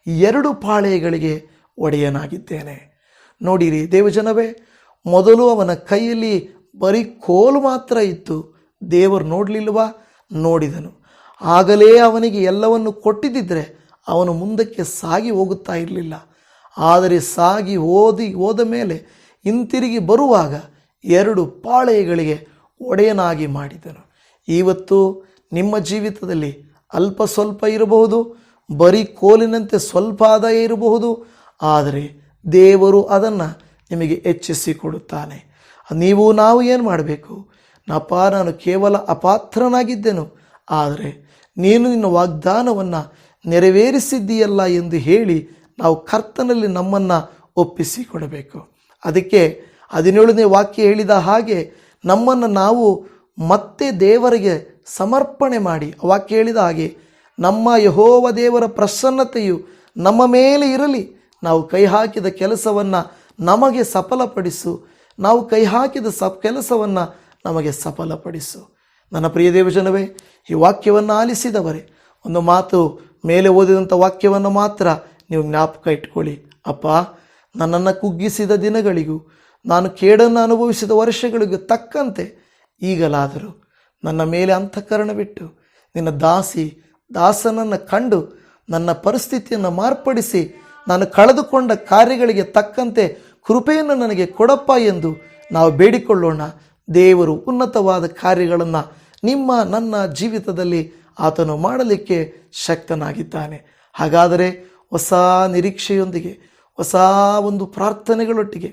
2 ಪಾಳೆಯಗಳಿಗೆ ಒಡೆಯನಾಗಿದ್ದೇನೆ. ನೋಡಿರಿ ದೇವಜನವೇ, ಮೊದಲು ಅವನ ಕೈಯಲ್ಲಿ ಬರೀ ಕೋಲು ಮಾತ್ರ ಇತ್ತು. ದೇವರು ನೋಡಲಿಲ್ವಾ? ನೋಡಿದನು. ಆಗಲೇ ಅವನಿಗೆ ಎಲ್ಲವನ್ನು ಕೊಟ್ಟಿದ್ದರೆ ಅವನು ಮುಂದಕ್ಕೆ ಸಾಗಿ ಹೋಗುತ್ತಾ ಇರಲಿಲ್ಲ. ಆದರೆ ಸಾಗಿ ಹೋದ ಮೇಲೆ ಹಿಂತಿರುಗಿ ಬರುವಾಗ 2 ಪಾಳೆಯಗಳಿಗೆ ಒಡೆಯನಾಗಿ ಮಾಡಿದನು. ಇವತ್ತು ನಿಮ್ಮ ಜೀವಿತದಲ್ಲಿ ಅಲ್ಪ ಸ್ವಲ್ಪ ಇರಬಹುದು, ಬರೀ ಕೋಲಿನಂತೆ ಸ್ವಲ್ಪ ಆದಾಯ ಇರಬಹುದು. ಆದರೆ ದೇವರು ಅದನ್ನು ನಿಮಗೆ ಹೆಚ್ಚಿಸಿಕೊಡುತ್ತಾನೆ. ನಾವು ಏನು ಮಾಡಬೇಕು? ನಾನು ಕೇವಲ ಅಪಾತ್ರನಾಗಿದ್ದೆನು, ಆದರೆ ನೀನು ನಿನ್ನ ವಾಗ್ದಾನವನ್ನು ನೆರವೇರಿಸಿದ್ದೀಯಲ್ಲ ಎಂದು ಹೇಳಿ ನಾವು ಕರ್ತನಲ್ಲಿ ನಮ್ಮನ್ನು ಒಪ್ಪಿಸಿಕೊಡಬೇಕು. ಅದಕ್ಕೆ 17ನೇ ವಾಕ್ಯ ಹೇಳಿದ ಹಾಗೆ ನಮ್ಮನ್ನು ನಾವು ಮತ್ತೆ ದೇವರಿಗೆ ಸಮರ್ಪಣೆ ಮಾಡಿ, ವಾಕ್ಯ ಹೇಳಿದ ಹಾಗೆ ನಮ್ಮ ಯೆಹೋವ ದೇವರ ಪ್ರಸನ್ನತೆಯು ನಮ್ಮ ಮೇಲೆ ಇರಲಿ. ನಾವು ಕೈ ಹಾಕಿದ ಕೆಲಸವನ್ನು ನಮಗೆ ಸಫಲಪಡಿಸು, ನಾವು ಕೈ ಹಾಕಿದ ಕೆಲಸವನ್ನು ನಮಗೆ ಸಫಲಪಡಿಸು. ನನ್ನ ಪ್ರಿಯ ದೇವಜನವೇ, ಈ ವಾಕ್ಯವನ್ನು ಆಲಿಸಿದವರೇ, ಒಂದು ಮಾತು ಮೇಲೆ ಓದಿದಂಥ ವಾಕ್ಯವನ್ನು ಮಾತ್ರ ನೀವು ಜ್ಞಾಪಕ ಇಟ್ಕೊಳ್ಳಿ. ಅಪ್ಪ, ನನ್ನನ್ನು ಕುಗ್ಗಿಸಿದ ದಿನಗಳಿಗೂ ನಾನು ಕೇಡನ್ನು ಅನುಭವಿಸಿದ ವರ್ಷಗಳಿಗೂ ತಕ್ಕಂತೆ ಈಗಲಾದರೂ ನನ್ನ ಮೇಲೆ ಅಂತಃಕರಣವಿಟ್ಟು ನಿನ್ನ ದಾಸನನ್ನು ಕಂಡು ನನ್ನ ಪರಿಸ್ಥಿತಿಯನ್ನು ಮಾರ್ಪಡಿಸಿ ನಾನು ಕಳೆದುಕೊಂಡ ಕಾರ್ಯಗಳಿಗೆ ತಕ್ಕಂತೆ ಕೃಪೆಯನ್ನು ನನಗೆ ಕೊಡಪ್ಪ ಎಂದು ನಾವು ಬೇಡಿಕೊಳ್ಳೋಣ. ದೇವರು ಉನ್ನತವಾದ ಕಾರ್ಯಗಳನ್ನು ನನ್ನ ಜೀವಿತದಲ್ಲಿ ಆತನು ಮಾಡಲಿಕ್ಕೆ ಶಕ್ತನಾಗಿದ್ದಾನೆ. ಹಾಗಾದರೆ ಹೊಸ ನಿರೀಕ್ಷೆಯೊಂದಿಗೆ, ಹೊಸ ಒಂದು ಪ್ರಾರ್ಥನೆಗಳೊಟ್ಟಿಗೆ,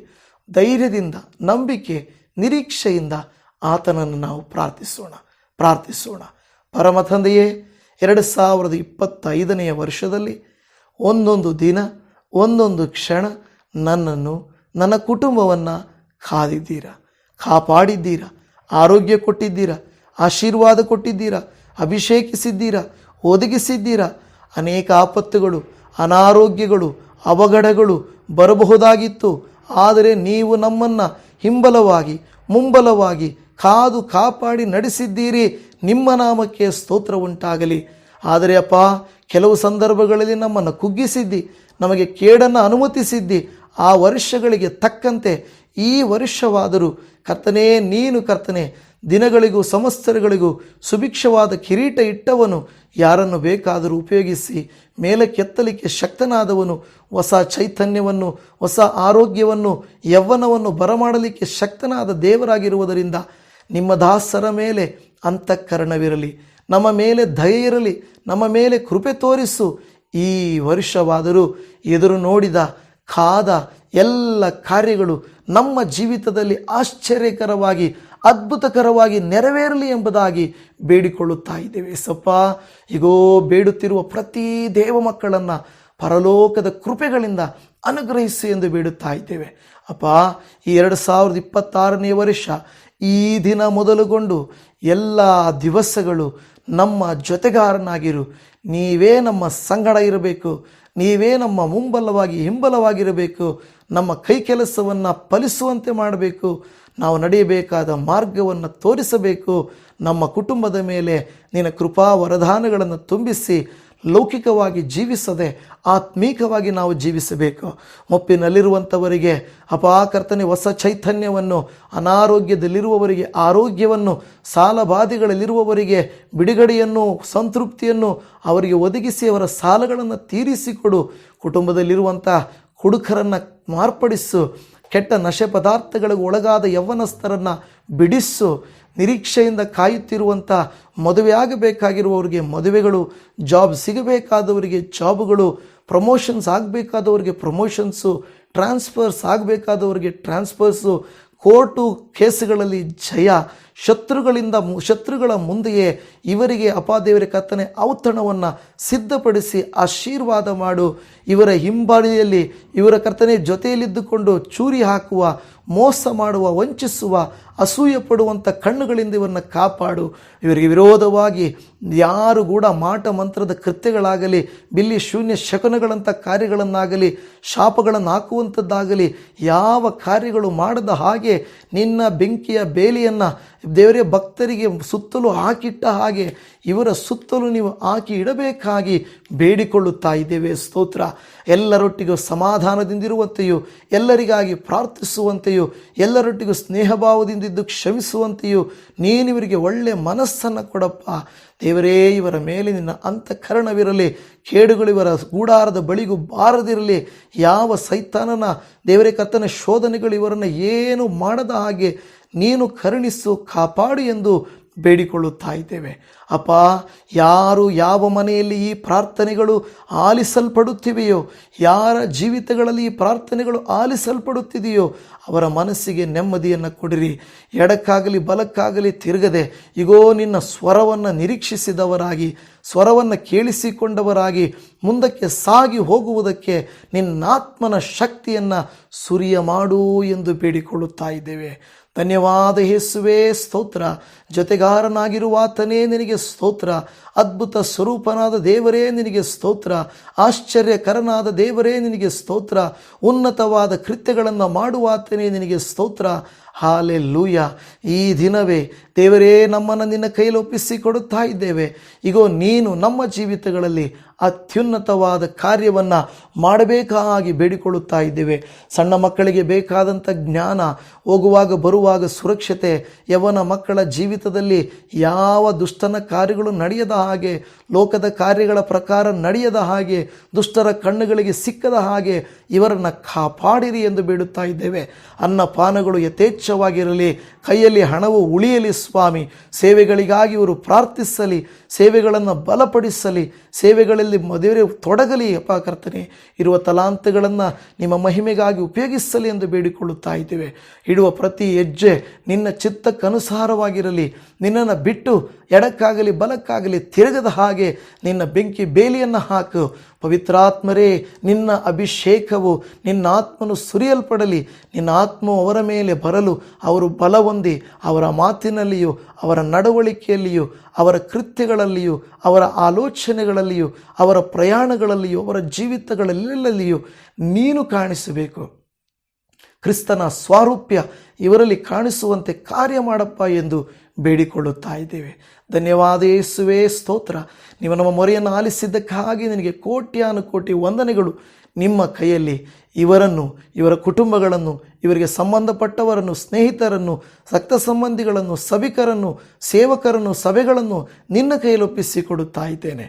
ಧೈರ್ಯದಿಂದ, ನಂಬಿಕೆ, ನಿರೀಕ್ಷೆಯಿಂದ ಆತನನ್ನು ನಾವು ಪ್ರಾರ್ಥಿಸೋಣ. ಪರಮ ತಂದೆಯೇ, 2025ನೇ ವರ್ಷದಲ್ಲಿ ಒಂದೊಂದು ದಿನ, ಒಂದೊಂದು ಕ್ಷಣ ನನ್ನನ್ನು, ನನ್ನ ಕುಟುಂಬವನ್ನು ಕಾದಿದ್ದೀರಾ, ಕಾಪಾಡಿದ್ದೀರಾ, ಆರೋಗ್ಯ ಕೊಟ್ಟಿದ್ದೀರಾ, ಆಶೀರ್ವಾದ ಕೊಟ್ಟಿದ್ದೀರಾ, ಅಭಿಷೇಕಿಸಿದ್ದೀರಾ, ಒದಗಿಸಿದ್ದೀರಾ. ಅನೇಕ ಆಪತ್ತುಗಳು, ಅನಾರೋಗ್ಯಗಳು, ಅವಘಡಗಳು ಬರಬಹುದಾಗಿತ್ತು. ಆದರೆ ನೀವು ನಮ್ಮನ್ನು ಹಿಂಬಲವಾಗಿ ಮುಂಬಲವಾಗಿ ಕಾದು ಕಾಪಾಡಿ ನಡೆಸಿದ್ದೀರಿ. ನಿಮ್ಮ ನಾಮಕ್ಕೆ ಸ್ತೋತ್ರ ಉಂಟಾಗಲಿ. ಆದರೆ ಅಪ್ಪ, ಕೆಲವು ಸಂದರ್ಭಗಳಲ್ಲಿ ನಮ್ಮನ್ನು ಕುಗ್ಗಿಸಿದ್ದಿ, ನಮಗೆ ಕೇಡನ್ನು ಅನುಮತಿಸಿದ್ದಿ. ಆ ವರ್ಷಗಳಿಗೆ ತಕ್ಕಂತೆ ಈ ವರ್ಷವಾದರೂ ಕರ್ತನೇ, ನೀನು ಕರ್ತನೆ ದಿನಗಳಿಗೂ ಸಂವತ್ಸರಗಳಿಗೂ ಸುಭಿಕ್ಷವಾದ ಕಿರೀಟ ಇಟ್ಟವನು, ಯಾರನ್ನು ಬೇಕಾದರೂ ಉಪಯೋಗಿಸಿ ಮೇಲೆ ಕೆತ್ತಲಿಕ್ಕೆ ಶಕ್ತನಾದವನು, ಹೊಸ ಚೈತನ್ಯವನ್ನು, ಹೊಸ ಆರೋಗ್ಯವನ್ನು, ಯೌವನವನ್ನು ಬರಮಾಡಲಿಕ್ಕೆ ಶಕ್ತನಾದ ದೇವರಾಗಿರುವುದರಿಂದ ನಿಮ್ಮ ದಾಸರ ಮೇಲೆ ಅಂತಃಕರಣವಿರಲಿ, ನಮ್ಮ ಮೇಲೆ ದಯೆ ಇರಲಿ, ನಮ್ಮ ಮೇಲೆ ಕೃಪೆ ತೋರಿಸು. ಈ ವರ್ಷವಾದರೂ ಎದುರು ನೋಡಿದ ಕಾದ ಎಲ್ಲ ಕಾರ್ಯಗಳು ನಮ್ಮ ಜೀವಿತದಲ್ಲಿ ಆಶ್ಚರ್ಯಕರವಾಗಿ, ಅದ್ಭುತಕರವಾಗಿ ನೆರವೇರಲಿ ಎಂಬುದಾಗಿ ಬೇಡಿಕೊಳ್ಳುತ್ತಾ ಇದ್ದೇವೆ. ಸಪ್ಪ, ಈಗೋ ಬೇಡುತ್ತಿರುವ ಪ್ರತಿ ದೇವ ಮಕ್ಕಳನ್ನು, ಪರಲೋಕದ ಕೃಪೆಗಳಿಂದ ಅನುಗ್ರಹಿಸಿ ಎಂದು ಬೇಡುತ್ತಾ ಇದ್ದೇವೆ. ಅಪ್ಪ, ಈ 2026ನೇ ವರ್ಷ ಈ ದಿನ ಮೊದಲುಗೊಂಡು ಎಲ್ಲ ದಿವಸಗಳು ನಮ್ಮ ಜೊತೆಗಾರನಾಗಿರು. ನೀವೇ ನಮ್ಮ ಸಂಗಡ ಇರಬೇಕು. ನೀವೇ ನಮ್ಮ ಮುಂಬಲವಾಗಿ ಹಿಂಬಲವಾಗಿರಬೇಕು. ನಮ್ಮ ಕೈ ಕೆಲಸವನ್ನು ಫಲಿಸುವಂತೆ ಮಾಡಬೇಕು. ನಾವು ನಡೆಯಬೇಕಾದ ಮಾರ್ಗವನ್ನು ತೋರಿಸಬೇಕು. ನಮ್ಮ ಕುಟುಂಬದ ಮೇಲೆ ನಿನ್ನ ಕೃಪಾ ವರದಾನಗಳನ್ನು ತುಂಬಿಸಿ ಲೌಕಿಕವಾಗಿ ಜೀವಿಸದೆ ಆತ್ಮೀಕವಾಗಿ ನಾವು ಜೀವಿಸಬೇಕು. ಮುಪ್ಪಿನಲ್ಲಿರುವಂಥವರಿಗೆ ಕರ್ತನೆ ಹೊಸ ಚೈತನ್ಯವನ್ನು, ಅನಾರೋಗ್ಯದಲ್ಲಿರುವವರಿಗೆ ಆರೋಗ್ಯವನ್ನು, ಸಾಲಬಾಧೆಗಳಲ್ಲಿರುವವರಿಗೆ ಬಿಡುಗಡೆಯನ್ನು, ಸಂತೃಪ್ತಿಯನ್ನು ಅವರಿಗೆ ಒದಗಿಸಿ ಅವರ ಸಾಲಗಳನ್ನು ತೀರಿಸಿಕೊಡು. ಕುಟುಂಬದಲ್ಲಿರುವಂಥ ಹುಡುಗರನ್ನು ಮಾರ್ಪಡಿಸು. ಕೆಟ್ಟ ನಶೆ ಪದಾರ್ಥಗಳಿಗೆ ಒಳಗಾದ ಯೌವನಸ್ಥರನ್ನು ಬಿಡಿಸು. ನಿರೀಕ್ಷೆಯಿಂದ ಕಾಯುತ್ತಿರುವಂಥ ಮದುವೆಯಾಗಬೇಕಾಗಿರುವವರಿಗೆ ಮದುವೆಗಳು, ಜಾಬ್ ಸಿಗಬೇಕಾದವರಿಗೆ ಜಾಬ್ಗಳು, ಪ್ರಮೋಷನ್ಸ್ ಆಗಬೇಕಾದವರಿಗೆ ಪ್ರಮೋಷನ್ಸು, ಟ್ರಾನ್ಸ್ಫರ್ಸ್ ಆಗಬೇಕಾದವರಿಗೆ ಟ್ರಾನ್ಸ್ಫರ್ಸು, ಕೋರ್ಟು ಕೇಸುಗಳಲ್ಲಿ ಜಯ, ಶತ್ರುಗಳ ಮುಂದೆಯೇ ಇವರಿಗೆ ದೇವರ ಕರ್ತನೆ ಔತಣವನ್ನು ಸಿದ್ಧಪಡಿಸಿ ಆಶೀರ್ವಾದ ಮಾಡು. ಇವರ ಹಿಂಬದಿಯಲ್ಲಿ ಇವರ ಕರ್ತನೆ ಜೊತೆಯಲ್ಲಿದ್ದುಕೊಂಡು ಚೂರಿ ಹಾಕುವ, ಮೋಸ ಮಾಡುವ, ವಂಚಿಸುವ, ಅಸೂಯೆ ಪಡುವಂಥ ಕಣ್ಣುಗಳಿಂದ ಇವರನ್ನು ಕಾಪಾಡು. ಇವರಿಗೆ ವಿರೋಧವಾಗಿ ಯಾರು ಕೂಡ ಮಾಟ ಮಂತ್ರದ ಕೃತ್ಯಗಳಾಗಲಿ, ಬಿಲ್ಲಿ ಶೂನ್ಯ ಶಕುನಗಳಂಥ ಕಾರ್ಯಗಳನ್ನಾಗಲಿ, ಶಾಪಗಳನ್ನು ಹಾಕುವಂಥದ್ದಾಗಲಿ ಯಾವ ಕಾರ್ಯಗಳು ಮಾಡದ ಹಾಗೆ ನಿನ್ನ ಬೆಂಕಿಯ ಬೇಲಿಯನ್ನು ದೇವರೇ ಭಕ್ತರಿಗೆ ಸುತ್ತಲೂ ಹಾಕಿಟ್ಟ ಹಾಗೆ ಇವರ ಸುತ್ತಲೂ ನೀವು ಹಾಕಿ ಇಡಬೇಕಾಗಿ ಬೇಡಿಕೊಳ್ಳುತ್ತಾ ಇದ್ದೇವೆ. ಸ್ತೋತ್ರ. ಎಲ್ಲರೊಟ್ಟಿಗೂ ಸಮಾಧಾನದಿಂದಿರುವಂತೆಯೂ, ಎಲ್ಲರಿಗಾಗಿ ಪ್ರಾರ್ಥಿಸುವಂತೆಯೂ, ಎಲ್ಲರೊಟ್ಟಿಗೂ ಸ್ನೇಹಭಾವದಿಂದಿದ್ದು ಕ್ಷಮಿಸುವಂತೆಯೂ ನೀನು ಇವರಿಗೆ ಒಳ್ಳೆಯ ಮನಸ್ಸನ್ನು ಕೊಡಪ್ಪ. ದೇವರೇ, ಇವರ ಮೇಲೆ ನಿನ್ನ ಅಂತಃಕರಣವಿರಲಿ. ಕೇಡುಗಳು ಇವರ ಗೂಡಾರದ ಬಳಿಗೂ ಬಾರದಿರಲಿ. ಯಾವ ಸೈತಾನನ ದೇವರೇ ಕರ್ತನ ಶೋಧನೆಗಳು ಇವರನ್ನು ಏನು ಮಾಡದ ಹಾಗೆ ನೀನು ಕರುಣಿಸು, ಕಾಪಾಡು ಎಂದು ಬೇಡಿಕೊಳ್ಳುತ್ತಾ ಇದ್ದೇವೆ. ಯಾರು ಯಾವ ಮನೆಯಲ್ಲಿ ಈ ಪ್ರಾರ್ಥನೆಗಳು ಆಲಿಸಲ್ಪಡುತ್ತಿವೆಯೋ, ಯಾರ ಜೀವಿತಗಳಲ್ಲಿ ಈ ಪ್ರಾರ್ಥನೆಗಳು ಆಲಿಸಲ್ಪಡುತ್ತಿದೆಯೋ ಅವರ ಮನಸ್ಸಿಗೆ ನೆಮ್ಮದಿಯನ್ನು ಕೊಡಿರಿ. ಎಡಕ್ಕಾಗಲಿ ಬಲಕ್ಕಾಗಲಿ ತಿರುಗದೆ ಇಗೋ ನಿನ್ನ ಸ್ವರವನ್ನು ನಿರೀಕ್ಷಿಸಿದವರಾಗಿ, ಸ್ವರವನ್ನು ಕೇಳಿಸಿಕೊಂಡವರಾಗಿ ಮುಂದಕ್ಕೆ ಸಾಗಿ ಹೋಗುವುದಕ್ಕೆ ನಿನ್ನಾತ್ಮನ ಶಕ್ತಿಯನ್ನು ಸುರಿಯ ಮಾಡು ಎಂದು ಬೇಡಿಕೊಳ್ಳುತ್ತಾ ಇದ್ದೇವೆ. ಧನ್ಯವಾದ ಯೇಸುವೇ, ಸ್ತೋತ್ರ. ಜೊತೆಗಾರನಾಗಿರುವಾತನೇ ನಿನಗೆ ಸ್ತೋತ್ರ. ಅದ್ಭುತ ಸ್ವರೂಪನಾದ ದೇವರೇ ನಿನಗೆ ಸ್ತೋತ್ರ. ಆಶ್ಚರ್ಯಕರನಾದ ದೇವರೇ ನಿನಗೆ ಸ್ತೋತ್ರ. ಉನ್ನತವಾದ ಕೃತ್ಯಗಳನ್ನು ಮಾಡುವಾತನೇ ನಿನಗೆ ಸ್ತೋತ್ರ. ಹಾಲೆಲೂಯ. ಈ ದಿನವೇ ದೇವರೇ ನಮ್ಮನ್ನು ನಿನ್ನ ಕೈಯಲ್ಲಿ ಒಪ್ಪಿಸಿಕೊಡುತ್ತಾ ಇದ್ದೇವೆ. ಇಗೋ ನೀನು ನಮ್ಮ ಜೀವಿತಗಳಲ್ಲಿ ಅತ್ಯುನ್ನತವಾದ ಕಾರ್ಯವನ್ನು ಮಾಡಬೇಕಾಗಿ ಬೇಡಿಕೊಳ್ಳುತ್ತಾ ಇದ್ದೇವೆ. ಸಣ್ಣ ಮಕ್ಕಳಿಗೆ ಬೇಕಾದಂಥ ಜ್ಞಾನ, ಹೋಗುವಾಗ ಬರುವಾಗ ಸುರಕ್ಷತೆ, ಯವನ ಮಕ್ಕಳ ಜೀವಿತದಲ್ಲಿ ಯಾವ ದುಷ್ಟನ ಕಾರ್ಯಗಳು ನಡೆಯದ ಹಾಗೆ, ಲೋಕದ ಕಾರ್ಯಗಳ ಪ್ರಕಾರ ನಡೆಯದ ಹಾಗೆ, ದುಷ್ಟರ ಕಣ್ಣುಗಳಿಗೆ ಸಿಕ್ಕದ ಹಾಗೆ ಇವರನ್ನು ಕಾಪಾಡಿರಿ ಎಂದು ಬೇಡುತ್ತಾ ಇದ್ದೇವೆ. ಅನ್ನಪಾನಗಳು ಯಥೇಚ್ಛವಾಗಿರಲಿ, ಕೈಯಲ್ಲಿ ಹಣವು ಉಳಿಯಲಿ ಸ್ವಾಮಿ. ಸೇವೆಗಳಿಗಾಗಿ ಇವರು ಪ್ರಾರ್ಥಿಸಲಿ, ಸೇವೆಗಳನ್ನು ಬಲಪಡಿಸಲಿ, ಸೇವೆಗಳಲ್ಲಿ ದೇವರೇ ತೊಡಗಲಿ. ಕರ್ತನೆ, ಇರುವ ತಲಾಂತಗಳನ್ನು ನಿಮ್ಮ ಮಹಿಮೆಗಾಗಿ ಉಪಯೋಗಿಸಲಿ ಎಂದು ಬೇಡಿಕೊಳ್ಳುತ್ತಾ ಇದ್ದೇವೆ. ಇಡುವ ಪ್ರತಿ ಹೆಜ್ಜೆ ನಿನ್ನ ಚಿತ್ತಕ್ಕನುಸಾರವಾಗಿರಲಿ. ನಿನ್ನನ್ನು ಬಿಟ್ಟು ಎಡಕ್ಕಾಗಲಿ ಬಲಕ್ಕಾಗಲಿ ತಿರುಗದ ಹಾಗೆ ನಿನ್ನ ಬೆಂಕಿ ಬೇಲಿಯನ್ನು ಹಾಕು. ಪವಿತ್ರಾತ್ಮರೇ, ನಿನ್ನ ಅಭಿಷೇಕವು, ನಿನ್ನ ಆತ್ಮನು ಸುರಿಯಲ್ಪಡಲಿ. ನಿನ್ನ ಆತ್ಮವು ಅವರ ಮೇಲೆ ಬರಲು ಅವರು ಬಲ ಹೊಂದಿ ಅವರ ಮಾತಿನಲ್ಲಿಯೂ, ಅವರ ನಡವಳಿಕೆಯಲ್ಲಿಯೂ, ಅವರ ಕೃತ್ಯಗಳಲ್ಲಿಯೂ, ಅವರ ಆಲೋಚನೆಗಳಲ್ಲಿಯೂ, ಅವರ ಪ್ರಯಾಣಗಳಲ್ಲಿಯೂ, ಅವರ ಜೀವಿತಗಳಲ್ಲೆಲ್ಲಲ್ಲಿಯೂ ನೀನು ಕಾಣಿಸಬೇಕು. ಕ್ರಿಸ್ತನ ಸ್ವಾರೂಪ್ಯ ಇವರಲ್ಲಿ ಕಾಣಿಸುವಂತೆ ಕಾರ್ಯ ಮಾಡಪ್ಪ ಎಂದು ಬೇಡಿಕೊಳ್ಳುತ್ತಾ ಇದ್ದೇವೆ. ಧನ್ಯವಾದ ಯೇಸುವೇ, ಸ್ತೋತ್ರ. ನೀವು ನಮ್ಮ ಮೊರೆಯನ್ನು ಆಲಿಸಿದ್ದಕ್ಕಾಗಿ ನಿನಗೆ ಕೋಟ್ಯಾನುಕೋಟಿ ವಂದನೆಗಳು. ನಿಮ್ಮ ಕೈಯಲ್ಲಿ ಇವರನ್ನು, ಇವರ ಕುಟುಂಬಗಳನ್ನು, ಇವರಿಗೆ ಸಂಬಂಧಪಟ್ಟವರನ್ನು, ಸ್ನೇಹಿತರನ್ನು, ರಕ್ತ ಸಂಬಂಧಿಗಳನ್ನು, ಸಭಿಕರನ್ನು, ಸೇವಕರನ್ನು, ಸಭೆಗಳನ್ನು ನಿನ್ನ ಕೈಯಲ್ಲಿ ಒಪ್ಪಿಸಿಕೊಡುತ್ತಾ ಇದ್ದೇನೆ.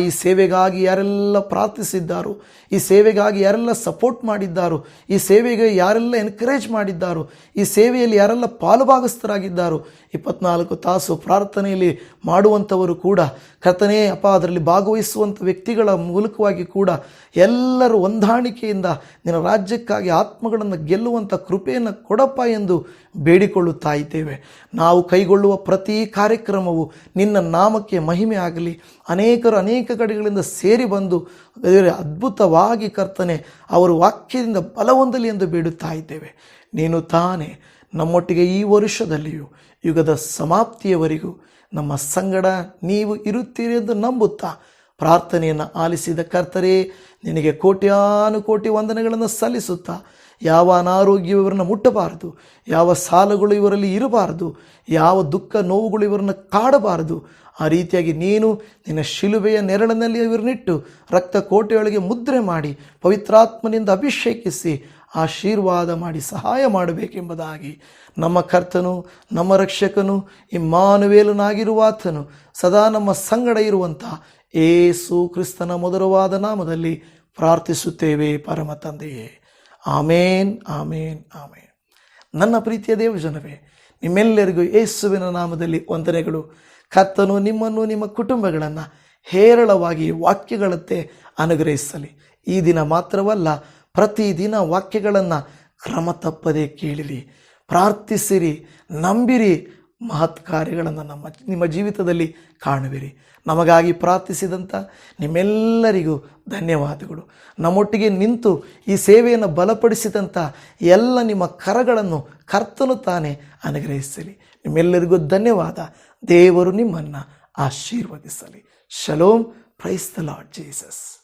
ಈ ಸೇವೆಗಾಗಿ ಯಾರೆಲ್ಲ ಪ್ರಾರ್ಥಿಸಿದ್ದಾರೋ, ಈ ಸೇವೆಗಾಗಿ ಯಾರೆಲ್ಲ ಸಪೋರ್ಟ್ ಮಾಡಿದ್ದಾರೋ, ಈ ಸೇವೆಗೆ ಯಾರೆಲ್ಲ ಎನ್ಕರೇಜ್ ಮಾಡಿದ್ದಾರೋ, ಈ ಸೇವೆಯಲ್ಲಿ ಯಾರೆಲ್ಲ ಪಾಲುಭಾಗಸ್ಥರಾಗಿದ್ದಾರೋ, 24 ತಾಸು ಪ್ರಾರ್ಥನೆಯಲ್ಲಿ ಮಾಡುವಂಥವರು ಕೂಡ ಕರ್ತನೇ ಅದರಲ್ಲಿ ಭಾಗವಹಿಸುವಂಥ ವ್ಯಕ್ತಿಗಳ ಮೂಲಕವಾಗಿ ಕೂಡ ಎಲ್ಲರೂ ಹೊಂದಾಣಿಕೆಯಿಂದ ನಿನ್ನ ರಾಜ್ಯಕ್ಕಾಗಿ ಆತ್ಮಗಳನ್ನು ಗೆಲ್ಲುವಂಥ ಕೃಪೆಯನ್ನು ಕೊಡಪ್ಪ ಎಂದು ಬೇಡಿಕೊಳ್ಳುತ್ತಾ ಇದ್ದೇವೆ. ನಾವು ಕೈಗೊಳ್ಳುವ ಪ್ರತಿ ಕಾರ್ಯಕ್ರಮವು ನಿನ್ನ ನಾಮಕ್ಕೆ ಮಹಿಮೆ ಆಗಲಿ. ಅನೇಕರು ಅನೇಕ ಕಡೆಗಳಿಂದ ಸೇರಿ ಬಂದು ಅದ್ಭುತವಾಗಿ ಕರ್ತನೆ ಅವರು ವಾಕ್ಯದಿಂದ ಬಲಹೊಂದಲಿ ಎಂದು ಬೇಡುತ್ತಾ ಇದ್ದೇವೆ. ನೀನು ತಾನೇ ನಮ್ಮೊಟ್ಟಿಗೆ ಈ ವರುಷದಲ್ಲಿಯೂ ಯುಗದ ಸಮಾಪ್ತಿಯವರೆಗೂ ನಮ್ಮ ಸಂಗಡ ನೀವು ಇರುತ್ತೀರಿ ಎಂದು ನಂಬುತ್ತಾ ಪ್ರಾರ್ಥನೆಯನ್ನು ಆಲಿಸಿದ ಕರ್ತರೇ, ನಿನಗೆ ಕೋಟ್ಯಾನುಕೋಟಿ ವಂದನೆಗಳನ್ನು ಸಲ್ಲಿಸುತ್ತಾ, ಯಾವ ಅನಾರೋಗ್ಯವು ಇವರನ್ನು ಮುಟ್ಟಬಾರದು, ಯಾವ ಸಾಲಗಳು ಇವರಲ್ಲಿ ಇರಬಾರದು, ಯಾವ ದುಃಖ ನೋವುಗಳು ಇವರನ್ನು ಕಾಡಬಾರದು. ಆ ರೀತಿಯಾಗಿ ನೀನು ನಿನ್ನ ಶಿಲುಬೆಯ ನೆರಳಿನಲ್ಲಿ ಇವರನ್ನಿಟ್ಟು ರಕ್ತ ಕೋಟೆಯೊಳಗೆ ಮುದ್ರೆ ಮಾಡಿ ಪವಿತ್ರಾತ್ಮನಿಂದ ಅಭಿಷೇಕಿಸಿ ಆಶೀರ್ವಾದ ಮಾಡಿ ಸಹಾಯ ಮಾಡಬೇಕೆಂಬುದಾಗಿ ನಮ್ಮ ಕರ್ತನು, ನಮ್ಮ ರಕ್ಷಕನು, ಇಮ್ಮಾನುವೇಲನಾಗಿರುವಾತನು ಸದಾ ನಮ್ಮ ಸಂಗಡ ಇರುವಂಥ ಯೇಸು ಕ್ರಿಸ್ತನ ಮಧುರವಾದ ನಾಮದಲ್ಲಿ ಪ್ರಾರ್ಥಿಸುತ್ತೇವೆ ಪರಮ ತಂದೆಯೇ. ಆಮೇನ್, ಆಮೇನ್, ಆಮೇನ್. ನನ್ನ ಪ್ರೀತಿಯ ದೇವಜನವೇ, ನಿಮ್ಮೆಲ್ಲರಿಗೂ ಯೇಸುವಿನ ನಾಮದಲ್ಲಿ ವಂದನೆಗಳು. ಕರ್ತನು ನಿಮ್ಮನ್ನು, ನಿಮ್ಮ ಕುಟುಂಬಗಳನ್ನು ಹೇರಳವಾಗಿ ವಾಕ್ಯಗಳಂತೆ ಅನುಗ್ರಹಿಸಲಿ. ಈ ದಿನ ಮಾತ್ರವಲ್ಲ, ಪ್ರತಿದಿನ ವಾಕ್ಯಗಳನ್ನು ಕ್ರಮ ತಪ್ಪದೆ ಕೇಳಿರಿ, ಪ್ರಾರ್ಥಿಸಿರಿ, ನಂಬಿರಿ. ಮಹತ್ ಕಾರ್ಯಗಳನ್ನು ನಿಮ್ಮ ಜೀವಿತದಲ್ಲಿ ಕಾಣುವಿರಿ. ನಮಗಾಗಿ ಪ್ರಾರ್ಥಿಸಿದಂಥ ನಿಮ್ಮೆಲ್ಲರಿಗೂ ಧನ್ಯವಾದಗಳು. ನಮ್ಮೊಟ್ಟಿಗೆ ನಿಂತು ಈ ಸೇವೆಯನ್ನು ಬಲಪಡಿಸಿದಂಥ ಎಲ್ಲ ನಿಮ್ಮ ಕರಗಳನ್ನು ಕರ್ತನು ತಾನೇ ಅನುಗ್ರಹಿಸಲಿ. ನಿಮ್ಮೆಲ್ಲರಿಗೂ ಧನ್ಯವಾದ. ದೇವರು ನಿಮ್ಮನ್ನು ಆಶೀರ್ವದಿಸಲಿ. Shalom. Praise the Lord Jesus.